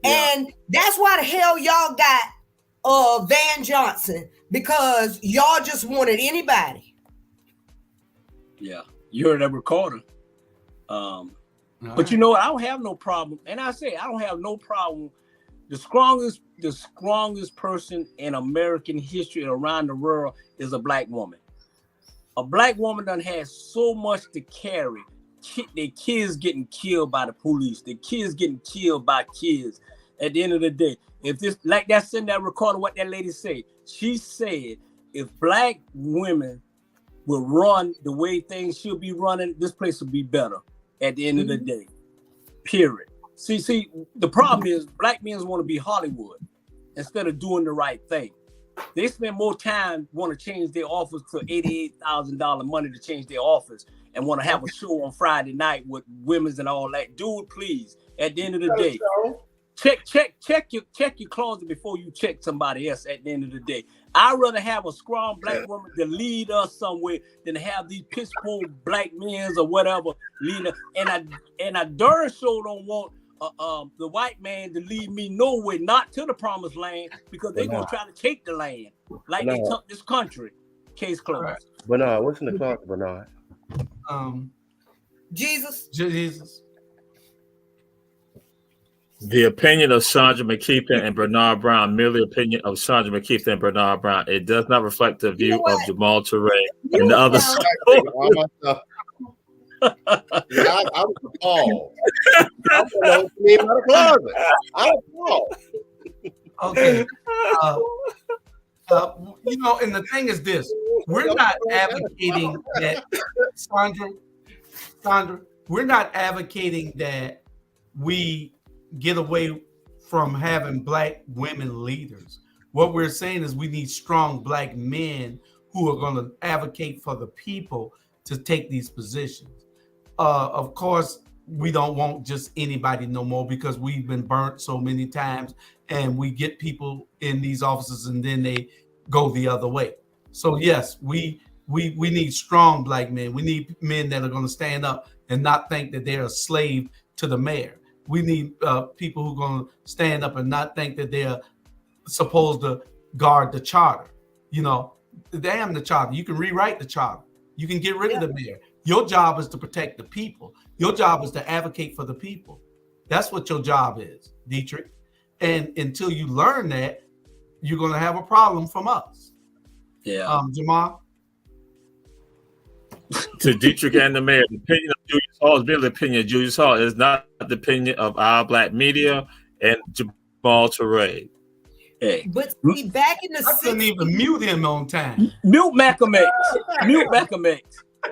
Yeah. And that's why the hell y'all got Van Johnson, because y'all just wanted anybody. Yeah, you heard that recorder. But you know what? I don't have no problem. And I say I don't have no problem. The strongest person in American history and around the world is a black woman. A black woman done has so much to carry. Their kids getting killed by the police. Their kids getting killed by kids. At the end of the day, if this, like that's in that recorder, what that lady said. She said, if black women will run the way things should be running, this place will be better. At the end of the day, period. See, the problem is black men want to be Hollywood instead of doing the right thing. They spend more time want to change their office to $88,000 money to change their office and want to have a show on Friday night with women's and all that. Dude, please, at the end of the day, check your closet before you check somebody else. At the end of the day, I'd rather have a strong black woman to lead us somewhere than have these piss poor black men or whatever lead us. And I darn sure don't want the white man to lead me nowhere, not to the promised land, because they're gonna try to take the land like they took this country. Case closed. Right. Bernard, what's in the closet, Bernard? Jesus. The opinion of Sandra McKeithen and Bernard Brown, merely opinion of Sandra McKeithen and Bernard Brown. It does not reflect the view of Jamal Touré and the others. I was appalled. I don't know what you mean by the closet. I'm appalled. Okay. And the thing is this: we're not advocating that, Sandra. We're not advocating that we get away from having black women leaders. What we're saying is we need strong black men who are going to advocate for the people to take these positions. Of course, we don't want just anybody no more, because we've been burnt so many times, and we get people in these offices and then they go the other way. So yes, we need strong black men. We need men that are going to stand up and not think that they're a slave to the mayor. We need people who are going to stand up and not think that they're supposed to guard the charter. Damn the charter. You can rewrite the charter. You can get rid of the mayor. Your job is to protect the people. Your job is to advocate for the people. That's what your job is, Dietrich. And until you learn that, you're going to have a problem from us. Yeah. Jamal? To Dietrich and the mayor, the opinion of Julius Hall is merely the opinion of Julius Hall. It is not the opinion of our black media and Jamal Touré. Hey. But see, back in the 60s, I couldn't even mute him on time. Mute Malcolm X. Mute Malcolm X.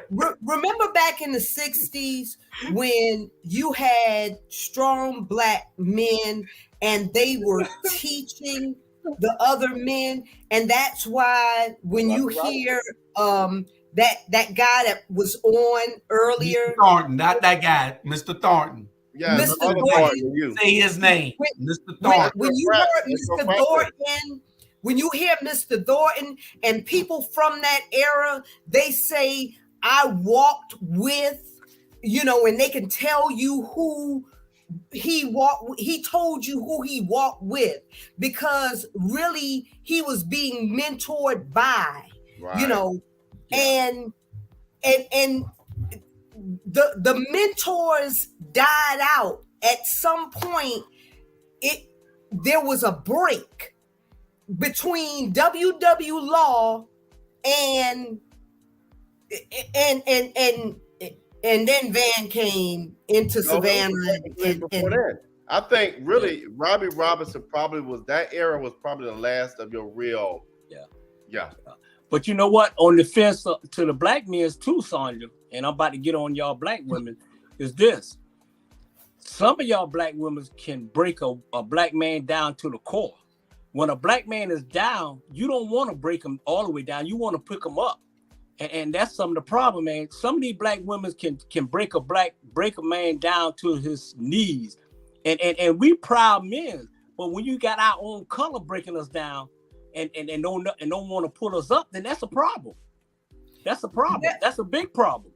Remember back in the 60s when you had strong black men and they were teaching the other men. And that's why when you hear that guy that was on earlier, Mr. Thornton, not that guy, Mr. Thornton. Yeah, Mr. Thornton. Say his name, Mr. when Thornton. you heard Mr. Thornton, when you hear Mr. Thornton and people from that era, they say, I walked with, and they can tell you who he told you who he walked with, because really he was being mentored by, and the mentors died out at some point. There was a break between WW Law and then Van came into Savannah. I think really Robbie Robinson that era was probably the last of your real. Yeah. But you know what? On the fence to the black men too, Sandra, and I'm about to get on y'all black women, is this. Some of y'all black women can break a black man down to the core. When a black man is down, you don't want to break him all the way down. You want to pick him up. And that's some of the problem, man. Some of these black women can break a man down to his knees. And we proud men. But when you got our own color breaking us down and don't want to pull us up, then that's a problem. That's a problem. Yeah. That's a big problem.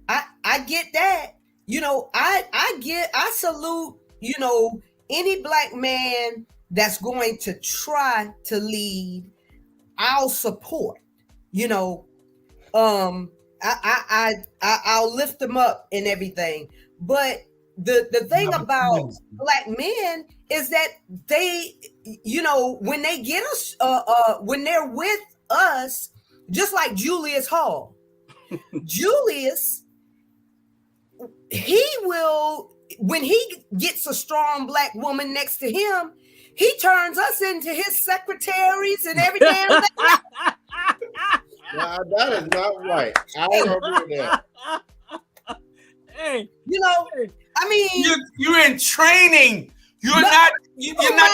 I get that. I salute, any black man that's going to try to lead. I'll support, I'll lift them up and everything. But the thing about black men is that they, when they get us, when they're with us, just like Julius Hall, Julius, he will, when he gets a strong black woman next to him, he turns us into his secretaries and every damn thing. Nah, that is not right. I don't agree with that. Hey, I mean, you're in training. You're not. You're not.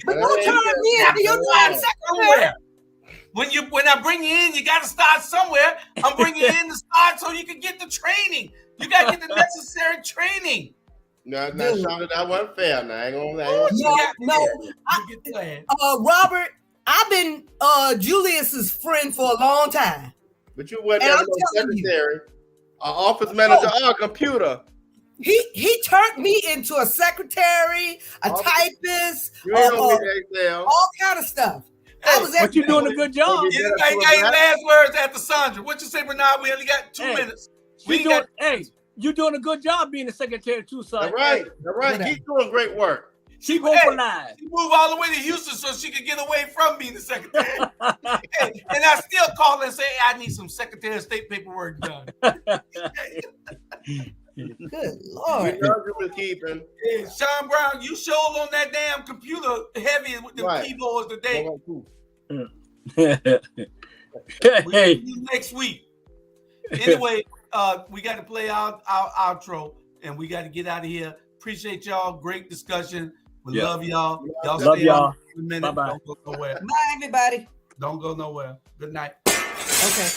But don't turn me into your secretary. When I bring you in, you got to start somewhere. I'm bringing you in to start so you can get the training. You got to get the necessary training. No, Shonda, that wasn't fair. Now, I ain't gonna Robert, I've been Julius's friend for a long time. But you went down to secretary, office manager, or computer. He turned me into a secretary, a typist, all kind of stuff. Hey, but you're doing a good job. Anybody got your last words after Sandra? What you say, Bernard? We only got 2 minutes. You're doing a good job being the secretary too, son. All right. Keep doing great work. She mobilized. She moved all the way to Houston so she could get away from being the secretary. And I still call and say, I need some Secretary of State paperwork done. Good Lord. Keeping. Hey, Sean Brown, you showed on that damn computer heavy with the keyboards today. We'll see you next week. Anyway, we got to play our outro and we got to get out of here. Appreciate y'all. Great discussion. We love y'all. Y'all love stay y'all. on for a minute. Bye-bye. Don't go nowhere. Bye, everybody. Don't go nowhere. Good night. Okay.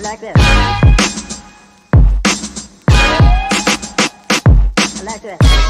like this. I like that.